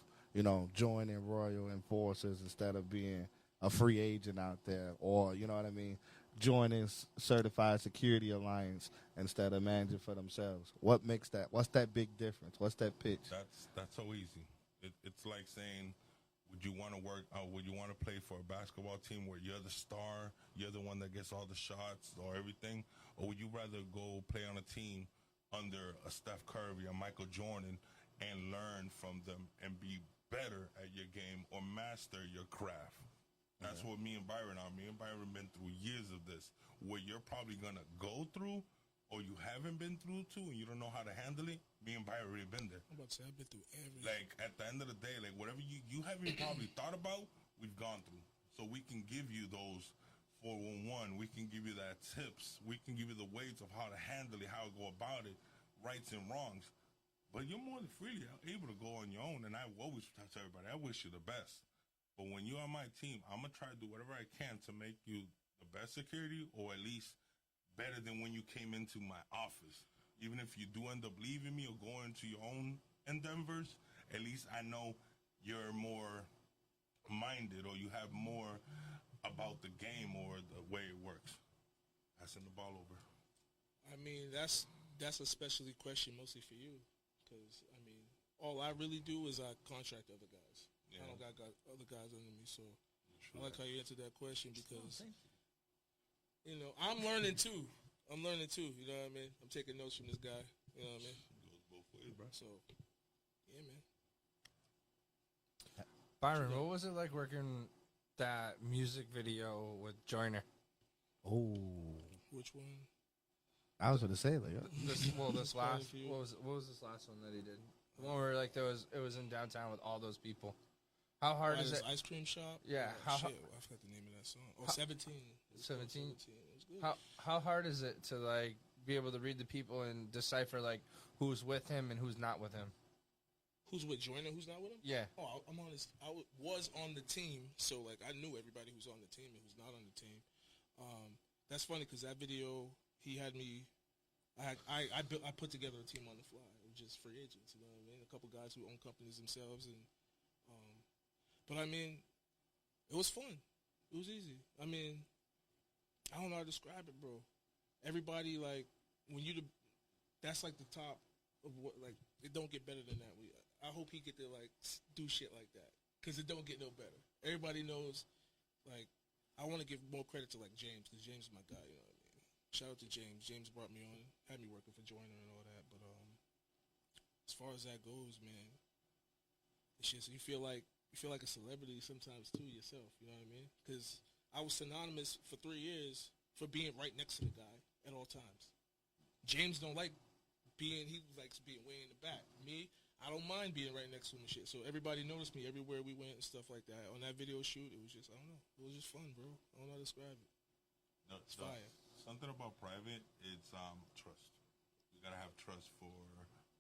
joining Royal Enforcers instead of being a free agent out there, or, you know what I mean, joining Certified Security Alliance instead of managing for themselves? What makes that? What's that big difference? What's that pitch? That's so easy. It's like saying, would you want to work? Would you want to play for a basketball team where you're the star, you're the one that gets all the shots or everything, or would you rather go play on a team under a Steph Curry or Michael Jordan and learn from them and be better at your game or master your craft? That's what me and Byron are. Me and Byron been through years of this, where you're probably gonna go through, or you haven't been through too, and you don't know how to handle it. Me and Byron already been there. I'm about to say I've been through everything. Like, at the end of the day, like, whatever you haven't probably thought about, we've gone through. So we can give you those 411. We can give you that tips. We can give you the ways of how to handle it, how to go about it, rights and wrongs. But you're more than freely able to go on your own, and I always tell everybody, I wish you the best. But when you're on my team, I'm going to try to do whatever I can to make you the best security, or at least better than when you came into my office. Even if you do end up leaving me or going to your own endeavors, at least I know you're more minded, or you have more about the game or the way it works. Passing the ball over. I mean, that's a specialty question mostly for you, because I mean, all I really do is I contract other guys. I don't got other guys under me, so I like how you answered that question, because you know I'm learning too. You know what I mean? I'm taking notes from this guy. You know what I mean? Goes both ways, bro. So, yeah, man. Byron, what was it like working that music video with Joyner? Oh, Which one? I was going to say like, This quite a last few. what was this last one that he did? The one where like it was in downtown with all those people. How hard is it? Ice cream shop? Yeah, Oh, how- shit. I forgot the name of that song. Oh, 17. It's called 17? 17. It was good. How hard is it to like be able to read the people and decipher like who's with him and who's not with him? Who's with Joyner? Who's not with him? Yeah. Oh, I'm on his. Was on the team, so like I knew everybody who's on the team and who's not on the team. That's funny because that video he had me. I put together a team on the fly. It was just free agents, you know what I mean? A couple guys who own companies themselves, and but I mean, it was fun. It was easy. I mean, I don't know how to describe it, bro. Everybody like when you that's like the top of what, like it don't get better than that. I hope he get to like do shit like that, because it don't get no better. Everybody knows, like, I want to give more credit to like James, because James is my guy. You know what I mean? Shout out to James. James brought me on, had me working for Joyner and all that. But as far as that goes, man, it's just you feel like a celebrity sometimes too yourself. You know what I mean? Because I was synonymous for 3 years for being right next to the guy at all times. James don't like being. He likes being way in the back. Me, I don't mind being right next to him and shit. So everybody noticed me everywhere we went and stuff like that. On that video shoot, it was just, I don't know. It was just fun, bro. I don't know how to describe it. It's fire. Something about private, it's trust. You gotta have trust for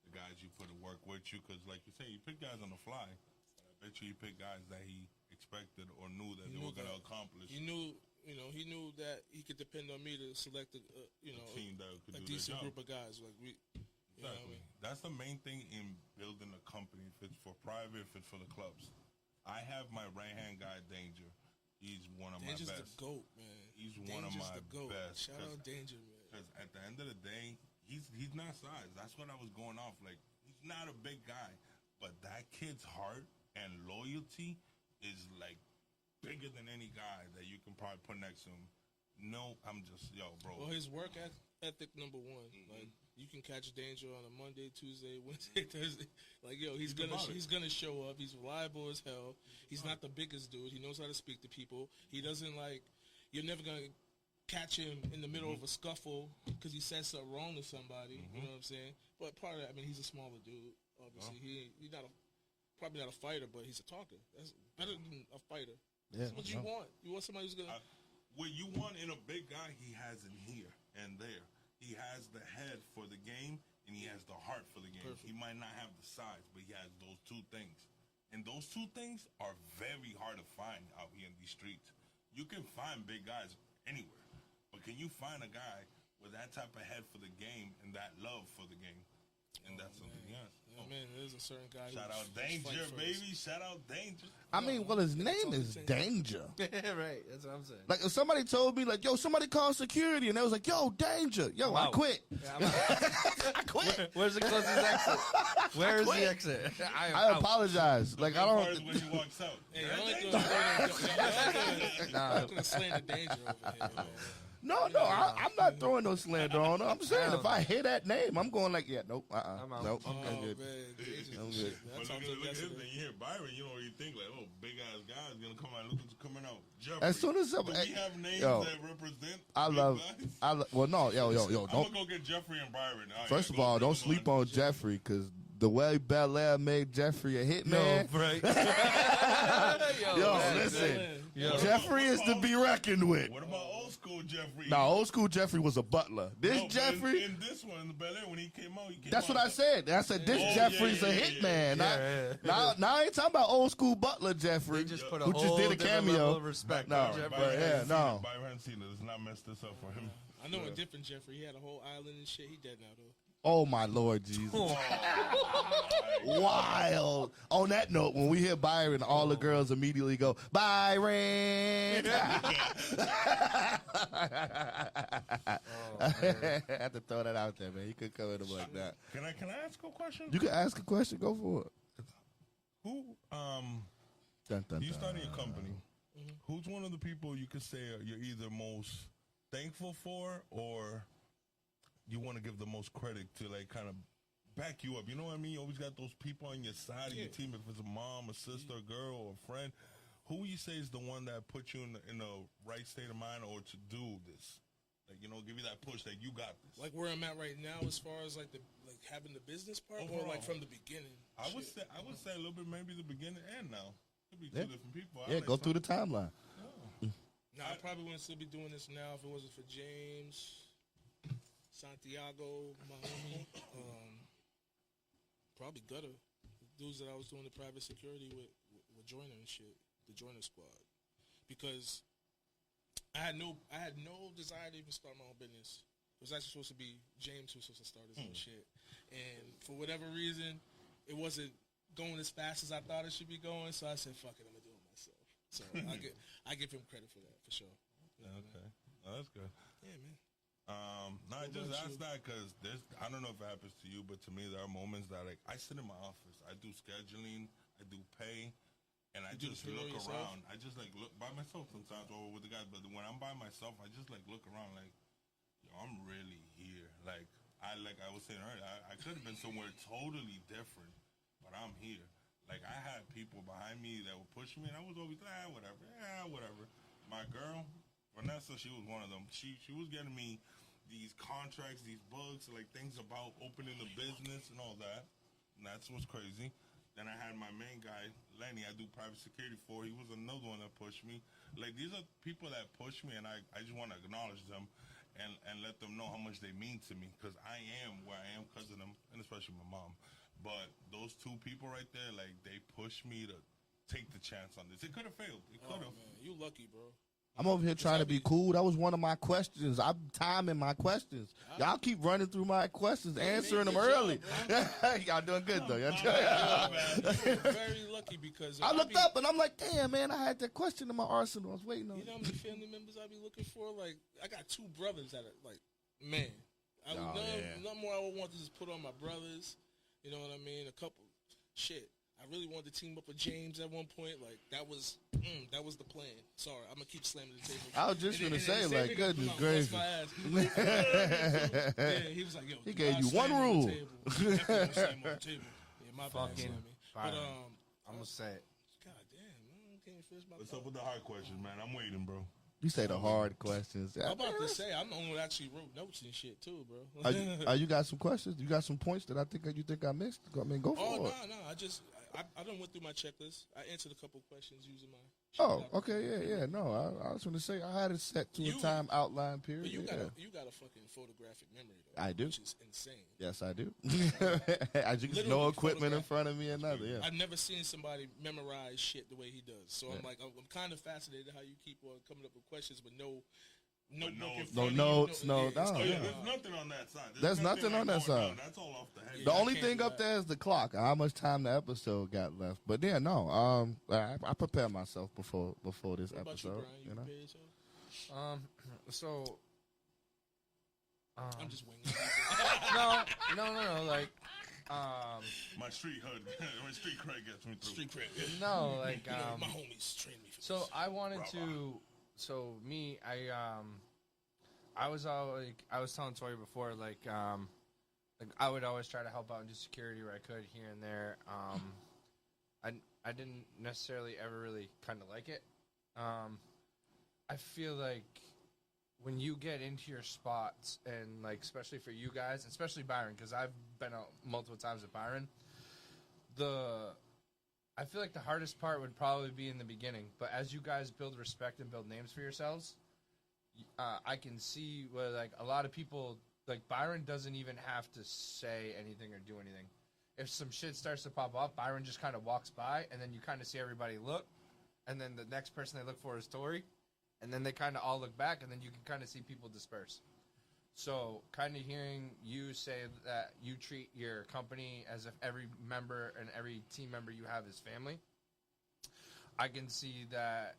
the guys you put to work with you, because like you say, you pick guys on the fly, but I bet you pick guys that he expected or knew that they were gonna accomplish. He knew that he could depend on me to select a team that could do decent their job. group of guys. Like we. You know what I Exactly. mean? That's the main thing in building a company. If it's for private, if it's for the clubs. I have my right-hand guy, Danger. He's one of Danger's my best. the GOAT, man. He's one of my the GOAT. best. Shout out Danger, man. Because at the end of the day, he's not size. That's what I was going off. Like, he's not a big guy, but that kid's heart and loyalty is like bigger than any guy that you can probably put next to him. No, I'm just bro. Well, his work ethic number one. Like you can catch Danger on a Monday, Tuesday, Wednesday, Thursday. Like he's gonna show up. He's reliable as hell. He's not the biggest dude. He knows how to speak to people. He doesn't like. You're never gonna catch him in the middle of a scuffle because he said something wrong to somebody. You know what I'm saying? But part of that, I mean, he's a smaller dude. Obviously, he's not probably not a fighter, but he's a talker. That's better than a fighter. Yeah, That's what you want. You want somebody who's gonna. What you want in a big guy, he has in here and there. He has the head for the game, and he has the heart for the game. Perfect. He might not have the size, but he has those two things. And those two things are very hard to find out here in these streets. You can find big guys anywhere, but can you find a guy with that type of head for the game and that love for the game? And that's something else. Yeah, man, there's a certain guy. Shout out who's Danger, fight baby. Shout out Danger. I mean, well, his name is saying. Danger. Right, that's what I'm saying. Like if somebody told me, like, yo, somebody called security, and they was like, yo, Danger, yo, I Wow. quit. Yeah, I quit. Where's the closest exit? Where is the exit? I apologize. Like I As don't. when he walks out. Hey, I'm gonna slander Danger over here, man. No, I'm not throwing no slander on her. I'm saying if I hear that name, I'm going like, yeah, nope, I'm out. nope, Oh, I'm good. man, Danger's I'm the good. shit, man. But I look talked at to him this yesterday. thing. You hear Byron, you know what you think, like, oh, big ass guy's gonna come out. Look who's coming out. Jeffrey. As soon as do somebody- we have names yo, that represent I big love. guys? Well, no, yo, I'm don't. gonna go get Jeffrey and Byron. All right, First of go all, bring don't them sleep on Jeffrey because the way Belair made Jeffrey a hitman. right. Yo, listen, Man, Yo. Jeffrey is to be reckoned with. What about old school school Jeffrey. No, old school Jeffrey was a butler. This No, but Jeffrey. in this one, the Bel Air, when he came out, That's what I said. I said this Oh, Jeffrey's yeah, a yeah, hitman. yeah. Now I ain't talking about old school butler Jeffrey. They just put a who just whole did a different cameo. level of respect No, on Jeffrey. but yeah, no. Byron Cena does not mess this up for him. I know a different Jeffrey. He had a whole island and shit. He dead now though. Oh my Lord Jesus! Wild. On that note, when we hear Byron, all the girls immediately go Byron. I had to throw that out there, man. You could cover them like that. Can I ask a question? You can ask a question. Go for it. Who Dun, dun, you dun. starting a company? Who's one of the people you could say you're either most thankful for, or you want to give the most credit to, like kind of back you up? You know what I mean? You always got those people on your side of your team. If it's a mom, a sister, a girl, or a friend, who you say is the one that put you in the right state of mind, or to do this? Like, you know, give you that push that you got this. Like where I'm at right now, as far as like having the business part, or Overall. like from the beginning. I would say a little bit, maybe the beginning and now. Could be two different people. Yeah, go through the timeline. Now I probably wouldn't still be doing this now if it wasn't for James, Santiago, my homie, probably Gutter, the dudes that I was doing the private security with Joyner and shit, the Joyner squad, because I had no desire to even start my own business. It was actually supposed to be James who was supposed to start his own shit, and for whatever reason, it wasn't going as fast as I thought it should be going. So I said, "Fuck it, I'm gonna do it myself." So I give him credit for that for sure. Yeah, okay. Oh, that's good. Yeah, man. No, I just about asked that because I don't know if it happens to you, but to me, there are moments that like I sit in my office, I do scheduling, I do pay, and I You do just the look payroll yourself? around. I just like look by myself sometimes, or with the guys. But when I'm by myself, I just like look around, like, yo, I'm really here. Like I was saying earlier, I could have been somewhere totally different, but I'm here. Like I had people behind me that would push me, and I was always whatever. My girl, Vanessa, she was one of them. She was getting me these contracts, these books, like things about opening the business and all that. And that's what's crazy. Then I had my main guy, Lenny, I do private security for. He was another one that pushed me. Like, these are people that push me, and I just want to acknowledge them and let them know how much they mean to me, because I am where I am because of them, and especially my mom. But those two people right there, like, they pushed me to take the chance on this. It could have failed. It could have. Man, you lucky, bro. I'm over here trying to be cool. That was one of my questions. I'm timing my questions. Y'all keep running through my questions, answering them early. Y'all doing good, though. Y'all You're very lucky because I looked up and I'm like, damn, man, I had that question in my arsenal. I was waiting on You know how many family members I be looking for? Like, I got two brothers that are like, man, I would none more I would want to just put on my brothers. You know what I mean? A couple shit. I really wanted to team up with James at one point. Like, that was the plan. Sorry, I'm gonna keep slamming the table. I was just gonna say, like, goodness Bust gracious. my ass. Yeah, he was like, yo, He do gave not you slam one on the rule. table. Definitely don't slam on the table. Yeah, my bad, Fucking Slammy. But Byron. I'm gonna say it. God damn, man, can't even finish my What's thought. up with the hard questions, man? I'm waiting, bro. You say the hard questions. I'm about to say, I'm the one who actually wrote notes and shit too, bro. You got some questions? You got some points that you think I missed? I mean, go for Oh, it. no. I done went through my checklist. I answered a couple questions using my. Oh, okay, yeah. No, I was going to say I had it set to a time outline period. But you yeah. got a fucking photographic memory though. I do. Which is insane. Yes, I do. I just no Literally equipment in photograph. front of me, another. Yeah. I've never seen somebody memorize shit the way he does. So I'm like, I'm kind of fascinated how you keep on coming up with questions, but no notebook in front of you, notes, no. it's no, clear. yeah. There's nothing on that side. There's nothing on that going side. down. That's all off the head. The I only can't thing do up that. there is the clock. How much time the episode got left. But yeah, no. I prepare myself before this What about you, episode. Brian? You You know. prepare yourself? So. I'm just winging. No. Like, My street hood, my street cred gets me through. Street cred. no, like, You know, my homies trained me for So this. I wanted to. So me, I was telling Tori before, like I would always try to help out and do security where I could here and there. I didn't necessarily ever really kind of like it. I feel like when you get into your spots, and like especially for you guys, especially Byron, because I've been out multiple times with Byron. I feel like the hardest part would probably be in the beginning, but as you guys build respect and build names for yourselves, I can see where like a lot of people like Byron doesn't even have to say anything or do anything. If some shit starts to pop up, Byron just kind of walks by, and then you kind of see everybody look, and then the next person they look for is Tori, and then they kind of all look back, and then you can kind of see people disperse. So kind of hearing you say that you treat your company as if every member and every team member you have is family, I can see that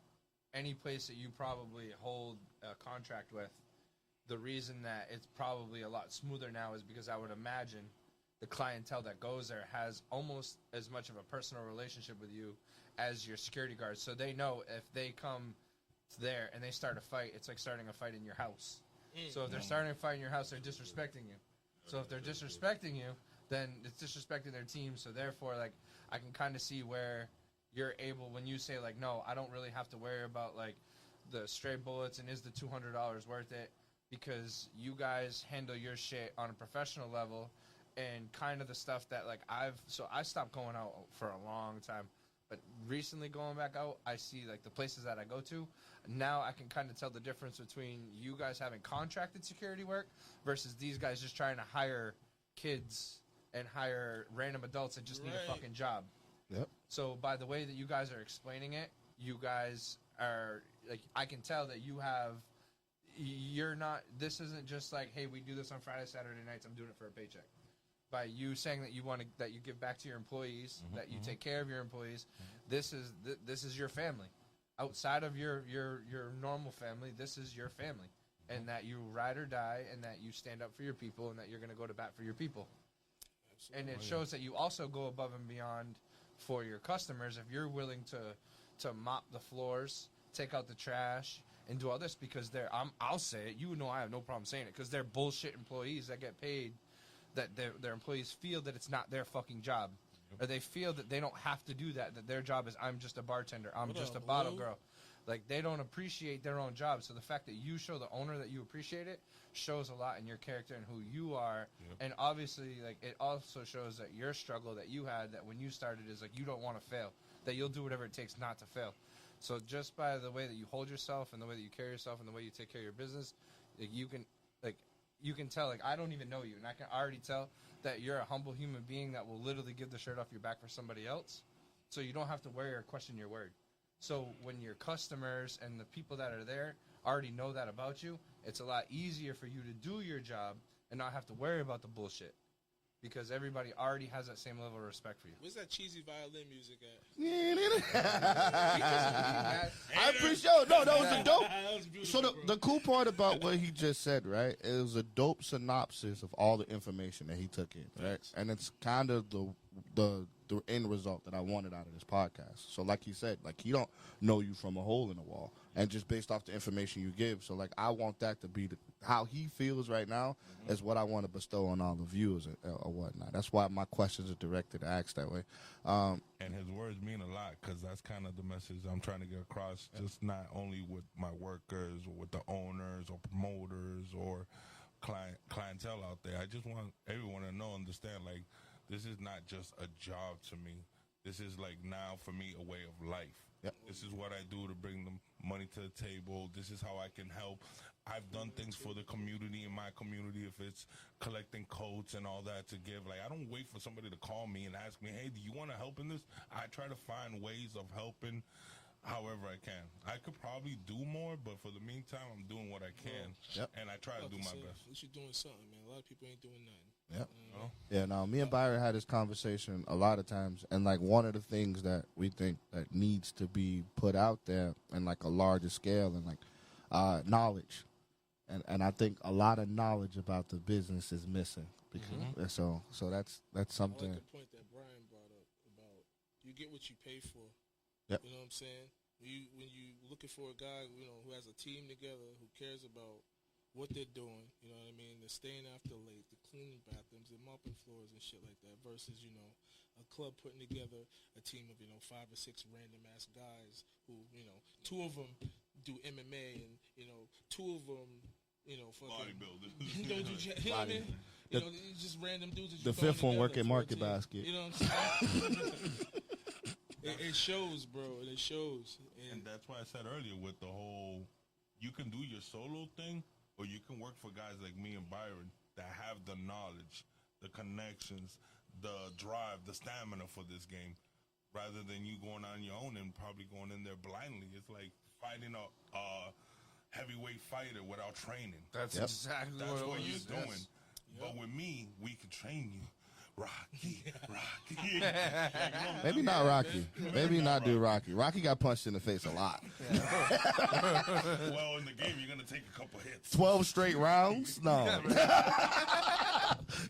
any place that you probably hold a contract with, the reason that it's probably a lot smoother now is because I would imagine the clientele that goes there has almost as much of a personal relationship with you as your security guards. So they know if they come there and they start a fight, it's like starting a fight in your house. So if they're starting a fight in your house, they're disrespecting you. So if they're disrespecting you, then it's disrespecting their team. So therefore, like, I can kind of see where you're able, when you say, like, no, I don't really have to worry about, like, the stray bullets and is the $200 worth it, because you guys handle your shit on a professional level and kind of the stuff that, like, I stopped going out for a long time. But recently going back out, I see, like, the places that I go to. Now I can kind of tell the difference between you guys having contracted security work versus these guys just trying to hire kids and hire random adults that just need a fucking job. Yep. So by the way that you guys are explaining it, you guys are, like, I can tell that you're not, this isn't just like, hey, we do this on Friday, Saturday nights, I'm doing it for a paycheck. By you saying that you want to, that you give back to your employees, that you take care of your employees, this is your family. Outside of your normal family, this is your family, and that you ride or die, and that you stand up for your people, and that you're going to go to bat for your people. Absolutely. And it shows that you also go above and beyond for your customers if you're willing to mop the floors, take out the trash, and do all this because I'll say it. You know I have no problem saying it because they're bullshit employees that get paid. That their employees feel that it's not their fucking job. Or they feel that they don't have to do that their job is, I'm just a bartender, I'm just a bottle girl. Like, they don't appreciate their own job. So the fact that you show the owner that you appreciate it shows a lot in your character and who you are. Yep. And obviously, like, it also shows that your struggle that you had, that when you started, is like, you don't want to fail, that you'll do whatever it takes not to fail. So just by the way that you hold yourself and the way that you carry yourself and the way you take care of your business, like, you can tell, like, I don't even know you, and I can already tell that you're a humble human being that will literally give the shirt off your back for somebody else, so you don't have to worry or question your word. So when your customers and the people that are there already know that about you, it's a lot easier for you to do your job and not have to worry about the bullshit, because everybody already has that same level of respect for you. Where's that cheesy violin music at? I appreciate it. No, that was a dope. So the cool part about what he just said, right, it was a dope synopsis of all the information that he took in, right? And it's kind of the end result that I wanted out of this podcast. So like he said, like, he don't know you from a hole in the wall, and just based off the information you give. So, like, I want that to be how he feels right now is what I want to bestow on all the viewers or whatnot. That's why my questions are directed, asked that way. And his words mean a lot, because that's kind of the message I'm trying to get across, just not only with my workers or with the owners or promoters or clientele out there. I just want everyone to know, understand, like, this is not just a job to me. This is, like, now for me, a way of life. Yep. This is what I do to bring them money to the table. This is how I can help. I've done things for the community, in my community, if it's collecting coats and all that to give. Like, I don't wait for somebody to call me and ask me, hey, do you want to help in this? I try to find ways of helping however I can. I could probably do more, but for the meantime, I'm doing what I can. Yep. And I try to do my best. At least you're doing something, man. A lot of people ain't doing nothing. Yep. Yeah, no, me and Byron had this conversation a lot of times, and, like, one of the things that we think that needs to be put out there in, like, a larger scale, and, like, knowledge. And I think a lot of knowledge about the business is missing. Because, so that's something. I like the point that Brian brought up about you get what you pay for. Yep. You know what I'm saying? When you looking for a guy, you know, who has a team together, who cares about what they're doing, you know what I mean? They're staying after late, they're cleaning bathrooms, they're mopping floors and shit like that, versus, you know, a club putting together a team of, you know, 5 or 6 random-ass guys who, you know, 2 of them do MMA and, you know, 2 of them, you know, fucking bodybuilders. you know what I mean? You know, it's just random dudes that you The 5th one work at Market Basket. You know what I'm saying? It shows, bro. It shows. And that's why I said earlier with the whole, you can do your solo thing, or you can work for guys like me and Byron that have the knowledge, the connections, the drive, the stamina for this game, rather than you going on your own and probably going in there blindly. It's like fighting a heavyweight fighter without training. That's Yep. exactly That's what what it you're was. doing. Yes. But with me, we can train you. Rocky. Like, you know, Maybe not Rocky. Maybe not do Rocky. Rocky got punched in the face a lot. well, in the game, you're going to take a couple hits. 12 straight rounds? No.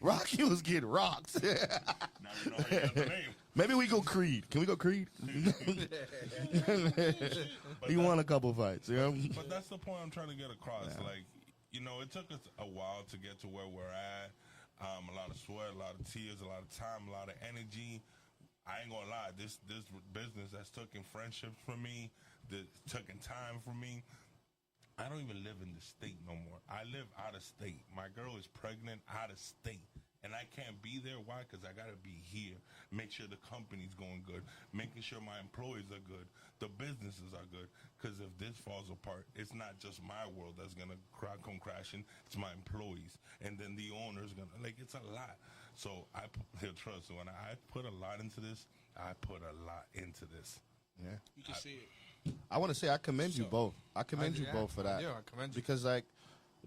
Rocky was getting rocked. Now you know how you got the name. Maybe we go Creed. Can we go Creed? But He won a couple fights. You know? But that's the point I'm trying to get across. Like, you know, it took us a while to get to where we're at. A lot of sweat, a lot of tears, a lot of time, a lot of energy. I ain't gonna lie, this business that's taking friendships from me, that's taking time from me. I don't even live in the state no more. I live out of state. My girl is pregnant out of state. And I can't be there. Why? Because I got to be here. Make sure the company's going good. Making sure my employees are good. The businesses are good. Because if this falls apart, it's not just my world that's going to come crashing. It's my employees. And then the owner's going to, like, it's a lot. So trust me, when I put a lot into this, I put a lot into this. Yeah. You can see it. I want to say I commend you both. I commend you both for that. I commend you. Because, like,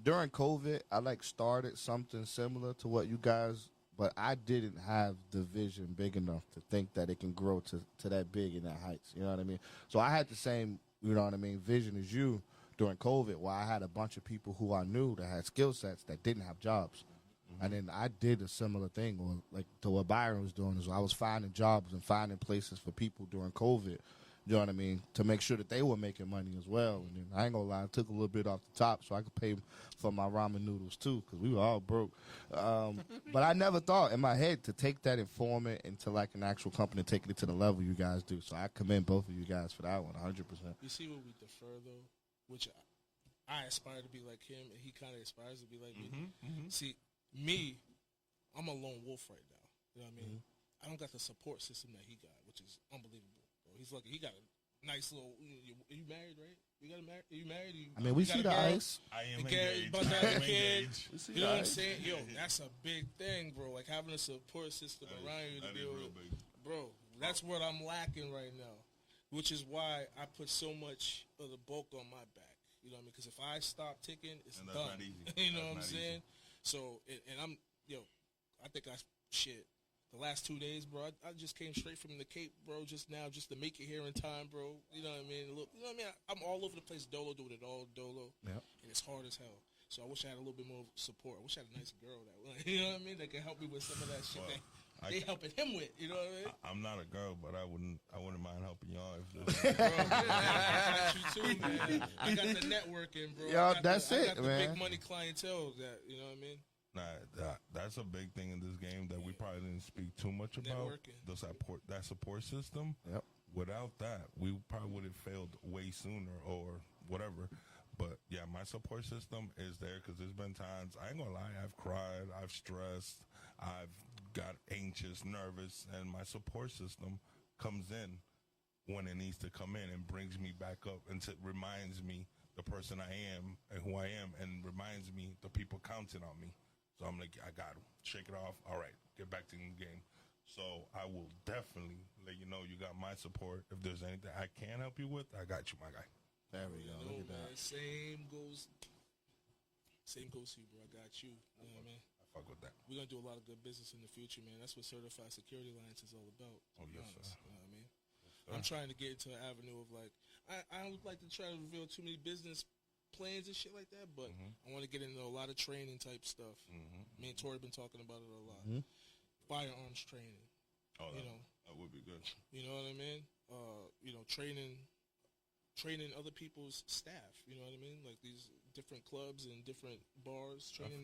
during COVID, I, like, started something similar to what you guys, but I didn't have the vision big enough to think that it can grow to that big and that heights. You know what I mean? So I had the same, you know what I mean, vision as you during COVID, where I had a bunch of people who I knew that had skill sets that didn't have jobs. And then I did a similar thing, or like to what Byron was doing, is I was finding jobs and finding places for people during COVID, you know what I mean, to make sure that they were making money as well. And then I ain't gonna lie, I took a little bit off the top so I could pay for my ramen noodles too, because we were all broke. But I never thought in my head to take that and form it into like an actual company, taking it to the level you guys do. So I commend both of you guys for that one, 100%. You see what we defer though, which I aspire to be like him, and he kind of aspires to be like me. See, me, I'm a lone wolf right now. You know what I mean? I don't got the support system that he got, which is unbelievable. Bro. He's lucky. He got a nice little. Are you married, right? You got married? Are you married? I mean, we see the ice. I am Engaged. engaged. But I that am kid, engaged. you know what I'm saying? Yo, that's a big thing, bro. Like having a support system around you to That be is able real to, big. bro. That's what I'm lacking right now, which is why I put so much of the bulk on my back. You know what I mean? Because if I stop ticking, it's And that's done. not easy. You know That's what I'm not saying? So, and I'm, I think the last 2 days, bro, I just came straight from the Cape, bro, just now, just to make it here in time, bro. You know what I mean? Look, you know what I mean? I'm all over the place, doing it all dolo. Yep. And it's hard as hell. So I wish I had a little bit more support. I wish I had a nice girl that, you know what I mean? That can help me with some of that shit that they helping him with. You know what I mean? I'm not a girl, but I wouldn't mind helping y'all if Bro, I got you too, man. I got the networking, bro. Yo, I got that's I it, got the man. big money clientele that, you know what I mean? Nah, that's a big thing in this game that we probably didn't speak too much about. Networking. That support system. Yep. Without that, we probably would have failed way sooner or whatever. But yeah, my support system is there because there's been times, I ain't gonna lie, I've cried, I've stressed, I've got anxious, nervous, and my support system comes in when it needs to come in and brings me back up and reminds me the person I am and who I am, and reminds me the people counting on me. So I'm like, I got to shake it off. All right, get back to the game. So I will definitely let you know you got my support. If there's anything I can help you with, I got you, my guy. There we go. No, Look at man, that. same goes to you, bro. I got you. You know what I mean? I fuck with that. We're gonna do a lot of good business in the future, man. That's what Certified Security Alliance is all about. Oh, to be yes, honest. sir. You know what I mean? I'm trying to get into an avenue of like, I don't like to try to reveal too many business plans and shit like that, but I want to get into a lot of training type stuff. Me and Tori been talking about it a lot. Firearms training. Oh, You know. that would be good. You know what I mean? Training other people's staff. You know what I mean? Like these different clubs and different bars, training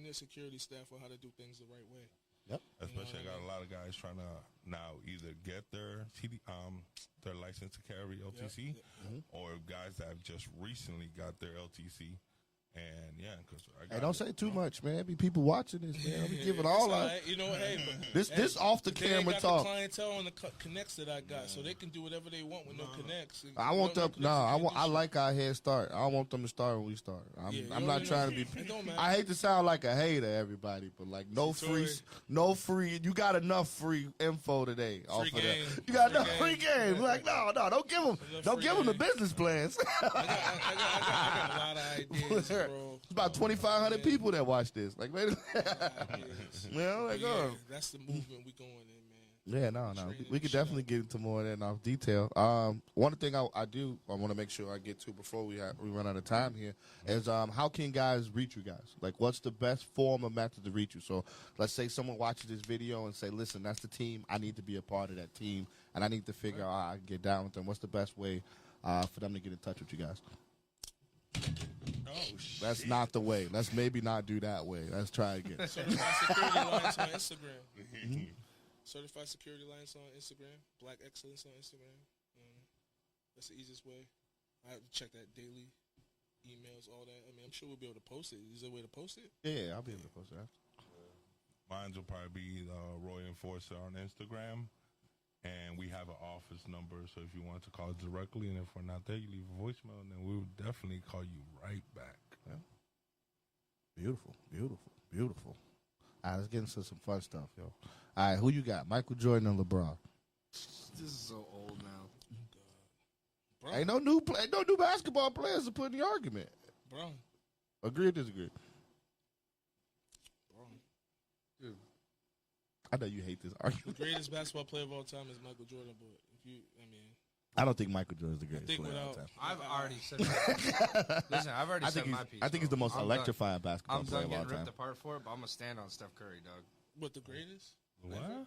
their security staff on how to do things the right way. Yep. Especially, I got a lot of guys trying to now either get their their license to carry LTC, or guys that have just recently got their LTC And yeah, because Hey, don't say too much, man. Be people watching this, man. We giving It's all all our right. You know, hey, but this off the they ain't camera got talk. the clientele and the connects that I got, so they can do whatever they want with no connects. I want them. No No, connects, I like our head start. I don't want them to start when we start. I'm Yeah, I'm you not know, trying to be. it don't matter. I hate to sound like a hater, everybody, but like no free. You got enough free info today off of game. that. You got Free enough free game. game. Like no, don't give them. Enough Don't free give them the game. business plans. I got a lot of ideas, bro. It's about 2,500 people that watch this. Like, wait. Well, like, Yeah, oh. that's the movement we going in, man. Yeah, no. Training We could the shit definitely out. get into more of that off detail. One thing I want to make sure I get to before we run out of time here is how can guys reach you guys? Like, what's the best form of method to reach you? So, let's say someone watches this video and say, "Listen, that's the team. I need to be a part of that team, and I need to figure out how I can get down with them." What's the best way for them to get in touch with you guys? Oh, shit. That's not the way. Let's maybe not do that way. Let's try again. Certified Security Alliance on Instagram. Certified Security Alliance on Instagram. Black Excellence on Instagram. That's the easiest way. I have to check that daily. Emails, all that. I mean, I'm sure we'll be able to post it. Is there a way to post it? Yeah, I'll be able to post that. Mine will probably be Roy Enforcer on Instagram. And we have an office number, so if you want to call directly, and if we're not there, you leave a voicemail, and then we'll definitely call you right back. Yeah. Beautiful, beautiful, beautiful. All right, let's get into some fun stuff, yo. All right, who you got? Michael Jordan and LeBron? This is so old now. Bro, Ain't no new basketball players to put in the argument. bro, Agree or disagree? bro. Dude, I know you hate this The argument. greatest basketball player of all time is Michael Jordan, but if you, I mean, I don't think Michael Jordan's the greatest think player of all without- time. I've already said my Listen, I've already I said think my piece. I think he's the bro. most I'm electrifying basketball I'm player done of all getting time. ripped apart for it, but I'm going to stand on Steph Curry, dog. what the greatest? What?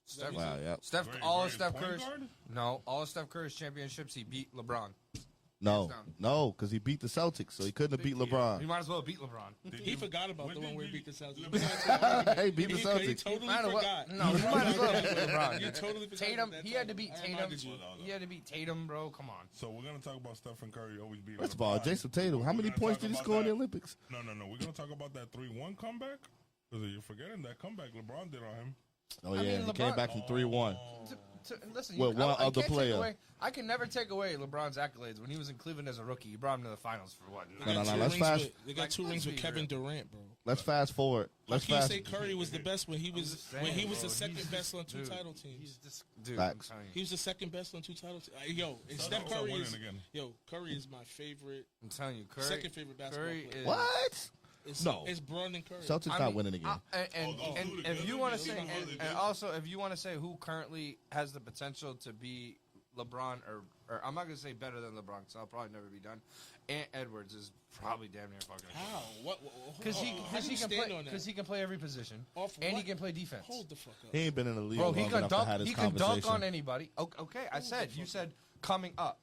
Steph, Wow, yeah. Steph, Great- all of greatest Steph point Curry's, guard? no, all of Steph Curry's championships, he beat LeBron. No, down. no, because he beat the Celtics, so he couldn't have beat LeBron. He might as well beat LeBron. He forgot about the when one where did he beat the Celtics. Hey, beat the He Celtics. totally Might as well- forgot. No, he might as well beat LeBron. You totally forgot Tatum, about that he had to time. beat I Tatum. reminded you. He had to beat Tatum, bro. Come on. So we're gonna talk about Stephen Curry always beating. First of all, LeBron. Jason Tatum, how We're many gonna points talk did he about score in the that. Olympics? No. We're gonna talk about that 3-1 comeback because you're forgetting that comeback LeBron did on him. Oh, I yeah, mean, he came LeBron- back from 3-1. Listen, Well, one I other can't take player. away- I can never take away LeBron's accolades. When he was in Cleveland as a rookie, he brought him to the finals for what? No, no, Two let's rings fast- with- They got Like, 2 rings with let's be Kevin real. Durant, bro. Let's fast forward. How Let's can you fast. say Curry was the best when he was just saying, when he was bro. the second He's best on just- 2 dude, title teams? He's just, dude, Facts. I'm telling He you. was the second best on 2 title teams. Yo, and So Steph start Curry winning is again. Curry is my favorite, I'm telling you, Curry. second favorite basketball Curry player. is What? It's, No. it's Braun and Curry. Celtics I not mean, winning again. And if you want to say, and also if you want to say who currently has the potential to be LeBron, or I'm not gonna say better than LeBron, because I'll probably never be done. Ant Edwards is probably damn near fucking. How? What? Because how he do you can stand play. on that? Because he can play every position, Off and he what? can play defense. Hold the fuck up. He ain't been in the league Bro, long he can enough to have dunk. this He can conversation. dunk on anybody. Okay, I said. You said coming up.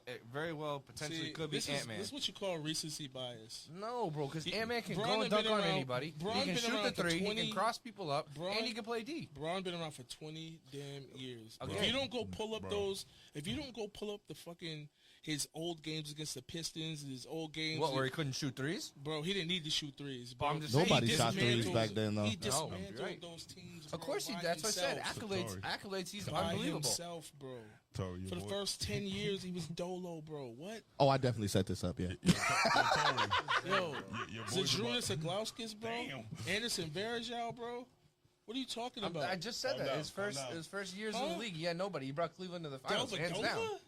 It very well potentially See, could be this is- Ant-Man. This is what you call recency bias. No, bro, because Ant-Man can Braun go and had dunk been on around- anybody. Braun He can been shoot the around for three. He 20 can cross people up, Braun- and he can play D. Braun been around for 20 damn years. Okay. If you don't go pull up Bro. the fucking his old games against the Pistons, his old games, What, where he couldn't shoot threes? bro, he didn't need to shoot threes. But Bro. I'm just saying, Nobody he shot threes dismantled- back then, though. He No, dismantled you're right. those teams. Of bro, course he. by That's what I said. himself. Accolades. Sorry. Accolades. He's By unbelievable. himself, bro. Tory, your For the boy- first 10 years, he was dolo, bro. What? Oh, I definitely set this up, yeah. Tory, Yo, your boy's Zadrunas about- Aglauskas, bro. Damn. Anderson Varejao, bro. What are you talking about? I just said Calm that. down, His calm down. first years in Huh? the league, he had nobody. He brought Cleveland to the finals, hands down. Delvedova?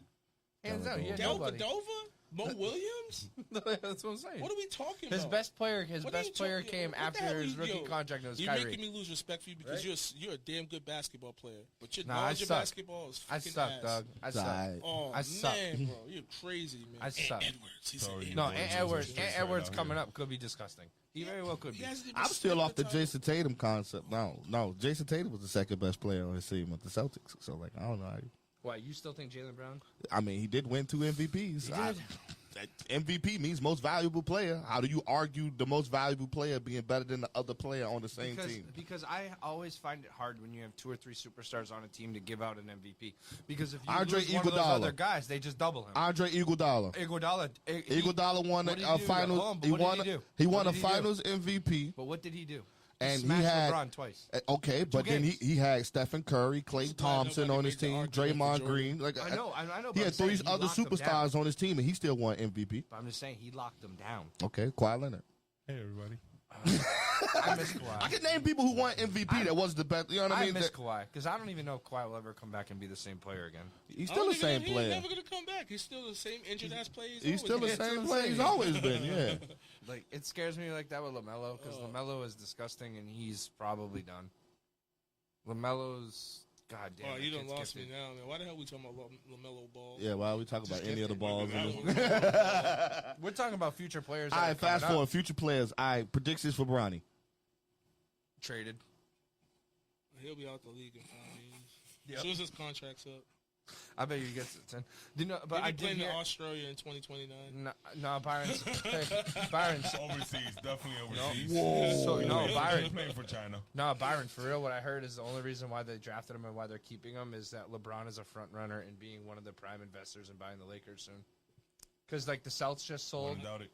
Hands down, he had Del nobody. Vedova? Mo Williams? That's what I'm saying. What are we talking His about? best player, What are you came talking- what the after hell his you- rookie yo, contract. And it was You're Kyrie. making me lose respect for you because you're a damn good basketball player, but your Nah, I knowledge of suck. basketball is I fucking suck, ass. dog. I It's suck. alright. Oh I suck. man, bro, you're crazy, man. I suck. Edwards, he's Sorry, an No, Boys Ant is Edwards. just Ant right Edwards out coming here. up could be disgusting. He very well could be. He hasn't even I'm still spent off the time- Jason Tatum concept. No, Jason Tatum was the second best player on his team with the Celtics. So, like, I don't know. Why, you still think Jaylen Brown? I mean, he did win 2 MVPs. He I- did. MVP means most valuable player. How do you argue the most valuable player being better than the other player on the same team? Because I always find it hard when you have 2 or 3 superstars on a team to give out an MVP. Because if you Andre lose one of those Iguodala. other guys, they just double him. Andre Iguodala. Iguodala Won what did a he do? finals. Hold on, but He what did won. he do? He What won a did he do? finals MVP. But what did he do? And he smashed had LeBron twice. Okay, but then games. he had Stephen Curry, Klay Thompson nobody on his made the team, argument for Draymond Jordan. Green. Like I know. he But had I'm saying 3 he other locked them down. superstars on his team, and he still won MVP. But I'm just saying he locked them down. Okay, Kawhi Leonard. Hey, everybody. I miss Kawhi. I can name people who won MVP that was the best. You know what I I mean? miss That- Kawhi because I don't even know if Kawhi will ever come back and be the same player again. He's I still don't the even same know, He's player. never gonna come back. He's still the same injured ass player. He's still the always been. same the player same. he's always been. Yeah. Like it scares me like that with LaMelo because Oh. LaMelo is disgusting and he's probably done. LaMelo's goddamn. Oh, that you done kid's lost me gifted. now, man. Why the hell we talking about LaMelo Ball? Yeah. Why are we talking about any of the balls? That in one. the- We're talking about future players. All that right, are coming fast up. forward. Future players. All right, predictions for Bronny. Traded. He'll be out the league in 5 years. Yep. As soon as his contract's up. I bet you he gets it 10. Do you know, but He'll I be did playing hear. in Australia in 2029. No, Byron's. Byron's. Overseas, definitely overseas. Whoa. So no, He's Byron. playing for China. No, Byron. For real, what I heard is the only reason why they drafted him and why they're keeping him is that LeBron is a front runner and being one of the prime investors in buying the Lakers soon. Because like the Celtics just sold. Wouldn't doubt it.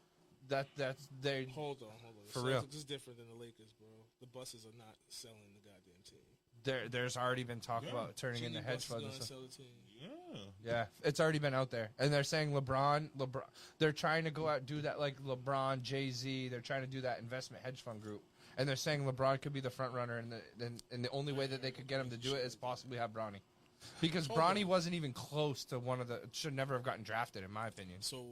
That's they. Hold on. For Celtics real. is different than the Lakers, bro. The buses are not selling the goddamn team. There's already been talk Yeah. about turning Jimmy into hedge Buss is funds. gonna And stuff. sell the team. Yeah. Yeah, it's already been out there, and they're saying LeBron. They're trying to go out and do that like LeBron, Jay-Z. They're trying to do that investment hedge fund group, and they're saying LeBron could be the front runner, and the only way that they could get him to do it is possibly have Bronny, because Bronny wasn't even close to one of the should never have gotten drafted in my opinion. So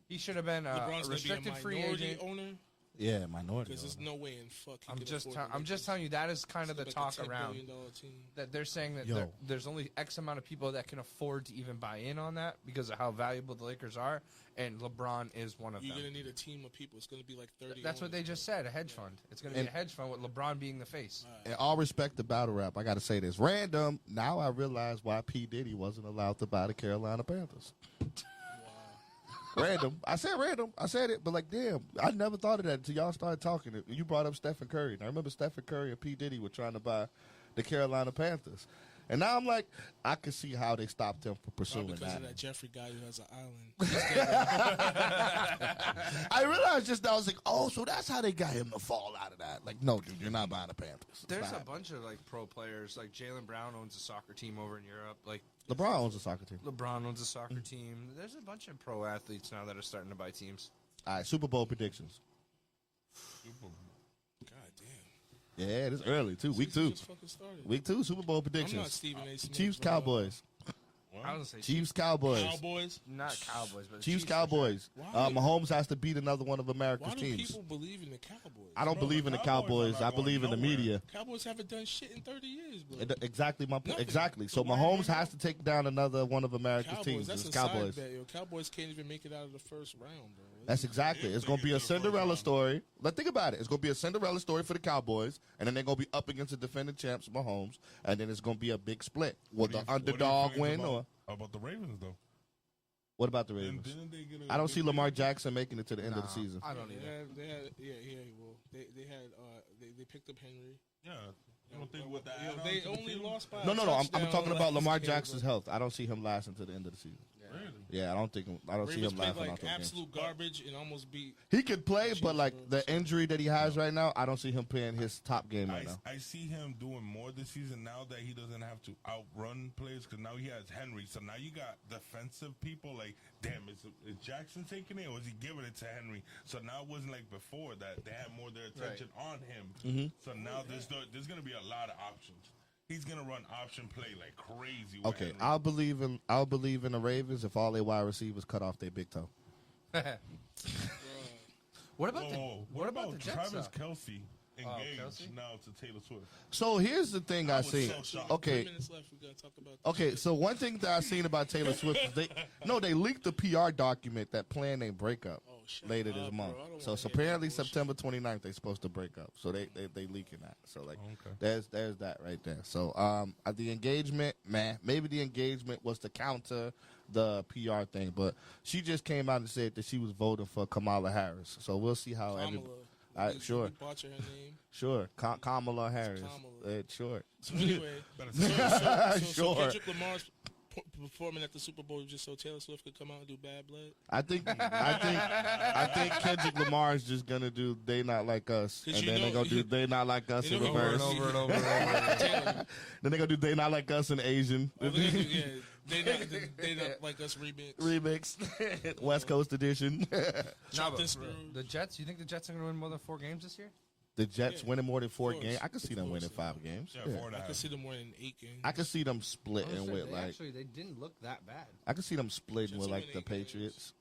He should have been a LeBron's gonna be a restricted free minority agent. owner Yeah, minority. because there's no way in fuck. he I'm could just afford the I'm just Lakers. telling you that is kind of the Like a talk $10 around. billion team. That they're saying that Yo. there's only X amount of people that can afford to even buy in on that because of how valuable the Lakers are, and LeBron is one of You're them. gonna need a team of people. It's gonna be like 30. That's what they just said, a hedge fund. It's going to be And- a hedge fund with LeBron being the face. In all respect to battle rap, I got to say this. Random. Now I realize why P. Diddy wasn't allowed to buy the Carolina Panthers. Random. I said random. I said it, but like, damn, I never thought of that until y'all started talking. You brought up Stephen Curry. And I remember Stephen Curry and P. Diddy were trying to buy the Carolina Panthers. And now I'm like, I can see how they stopped him from pursuing because that. of that Jeffrey guy who has an island. I realized just now, I was like, oh, so that's how they got him to fall out of that. Like, no, dude, you're not buying the Panthers. It's There's not a bunch of like pro players. Like Jaylen Brown owns a soccer team over in Europe. Like LeBron owns a soccer team. LeBron owns a soccer team. There's a bunch of pro athletes now that are starting to buy teams. All right, Super Bowl predictions. God damn. Yeah, it's early, too. Week Season 2. just fucking started. Week 2, Super Bowl I'm not predictions. Stephen A. Smith, Chiefs, bro. Cowboys. I was gonna say Chiefs, Cowboys. Cowboys. not Cowboys, but Chiefs, for sure. Cowboys. Why? Mahomes has to beat another one of Why America's do teams. people believe in the Cowboys? I don't Bro, believe the in the Cowboys Cowboys. are I not believe in going the nowhere. media. Cowboys haven't done shit in 30 years, bro. Exactly my point. Nothing. Exactly. So why Mahomes bring has to take down another one of America's Cowboys, teams. that's It's a Cowboys. side bet, yo. Cowboys can't even make it out of the first round, bro. That's exactly. It's going to be a Cinderella story. Like, think about it. It's going to be a Cinderella story for the Cowboys, and then they're going to be up against the defending champs, Mahomes, and then it's going to be a big split. Will What the do you- underdog what do you win, think or about the Ravens though? what about the Ravens? Didn't they get a I don't see big Lamar win? Jackson making it to the end of the Nah. season. I don't They either. had, he will. They had, they picked up Henry. Yeah. You don't think with that? Yo, add-on they to the only team? lost by. No. I'm touchdown talking about last Lamar game, Jackson's bro. health. I don't see him lasting to the end of the season. Really? Yeah, I don't see Ravens him played laughing like out those games. absolute garbage and almost beat. He could play, but like Chiefs, the injury that he has right now, I don't see him playing his top game right now. I see him doing more this season now that he doesn't have to outrun players because now he has Henry. So now you got defensive people like, damn, is Jackson taking it or is he giving it to Henry? So now it wasn't like before that they had more of their attention on him. Mm-hmm. So now there's going to be a lot of options. He's going to run option play like crazy. With Okay, Henry. I'll believe in the Ravens if all their wide receivers cut off their big toe. What about the Whoa, what about the Jets? Travis though? Kelsey engaged Kelsey? now to Taylor Swift? So here's the thing I was see. so shocked. Okay, 3 minutes left. We gotta talk about. okay. So one thing that I seen about Taylor Swift is they leaked the PR document that planned a breakup Oh, shut later up, this bro. month. I don't So wanna hear apparently that bullshit. September 29th they're supposed to break up. So they leaking that. So like Okay. there's that right there. So the engagement, man, maybe the engagement was to counter the PR thing, but she just came out and said that she was voting for Kamala Harris. So we'll see how Kamala. sure. We butcher her name. Sure, Kamala Harris. Kamala. Sure. So anyway, so Sure. Kendrick Lamar's performing at the Super Bowl just so Taylor Swift could come out and do Bad Blood. I think Kendrick Lamar is just gonna do "They Not Like Us," and then they're gonna do "They Not Like Us" in reverse. Over and over and over. Then they're gonna do "They Not Like Us" in Asian. Oh, they not like us Remix, West Coast edition. No, but the Jets. You think the Jets are going to win more than 4 games this year? The Jets winning more than 4 course. games. I could see them Of course, winning 5 games. Yeah, Yeah. 4.5. I could see them winning 8 games. I could see them splitting with like. Actually, they didn't look that bad. I could see them splitting Jets with will like win the 8 games. Patriots.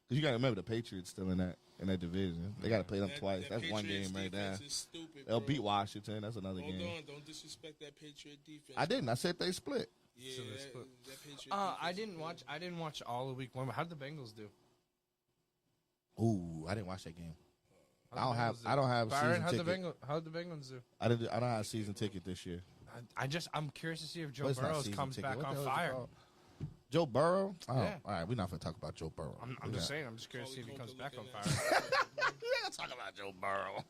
'Cause you gotta remember the Patriots still in that division. They gotta play them twice. That That's one Patriots game right there. defense is stupid, They'll bro. beat Washington. That's another Hold game. on, don't disrespect that Patriot defense. I didn't. I said they split. Yeah, So they that split. Patriot I defense didn't is watch. good. I didn't watch all of week 1. But how did the Bengals do? Ooh, I didn't watch that game. How'd the Bengals do? I don't have Byron, season ticket. how'd the Bengals do? I don't have a season ticket this year. I'm curious to see if Joe Well, it's not Burrows season comes ticket. back What on the hell is it fire. called? Joe Burrow? Oh, Yeah. all right. We're not going to talk about Joe Burrow. I'm just saying. I'm just curious to see if he Probably comes back on looking fire. We're not talking about Joe Burrow.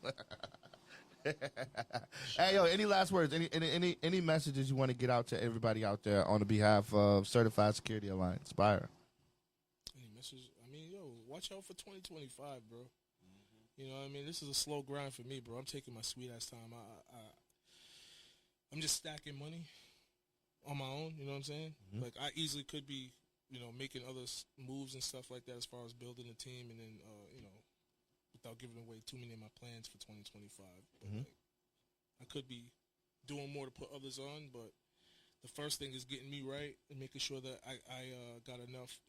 Hey, yo, any last words? Any messages you want to get out to everybody out there on the behalf of Certified Security Alliance? Byron. Any message? I mean, yo, watch out for 2025, bro. You know what I mean? This is a slow grind for me, bro. I'm taking my sweet ass time. I'm just stacking money on my own. You know what I'm saying? Mhm. Like I easily could be, making other moves and stuff like that as far as building a team, and then, without giving away too many of my plans for 2025. But Mhm. like, I could be doing more to put others on, but the first thing is getting me right and making sure that I got enough.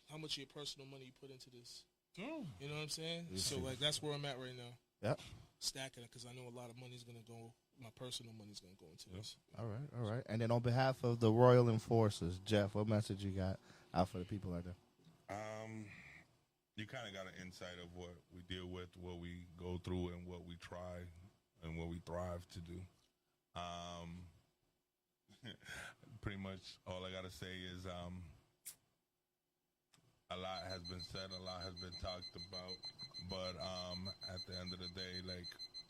How much of your personal money you put into this? You know what I'm saying? Yes, So sir. like that's where I'm at right now. Yep. Stacking it because I know a lot of money's gonna go. My personal money's gonna go into this. All right. And then on behalf of the Royal Enforcers, Jeff, what message you got out for the people out there? You kind of got an insight of what we deal with, what we go through, and what we try and what we thrive to do. Pretty much all I got to say is a lot has been said, a lot has been talked about, but at the end of the day, like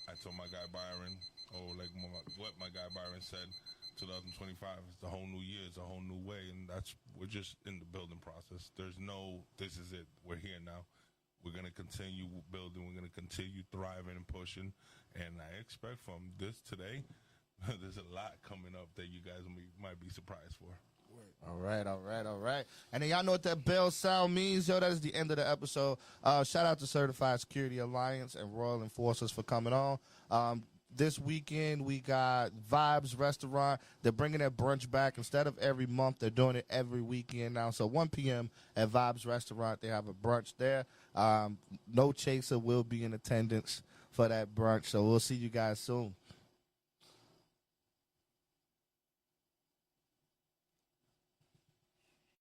I told my guy Byron, or like what my guy Byron said, 2025 is the whole new year, it's a whole new way, and we're just in the building process. There's no, this is it, we're here now. We're going to continue building, we're going to continue thriving and pushing, and I expect from this today, there's a lot coming up that you guys might be surprised for. All right. And then y'all know what that bell sound means, yo. That is the end of the episode. Shout out to Certified Security Alliance and Royal Enforcers for coming on. This weekend, we got Vibes Restaurant. They're bringing their brunch back. Instead of every month, they're doing it every weekend now. So 1 p.m. at Vibes Restaurant, they have a brunch there. No Chaser will be in attendance for that brunch. So we'll see you guys soon.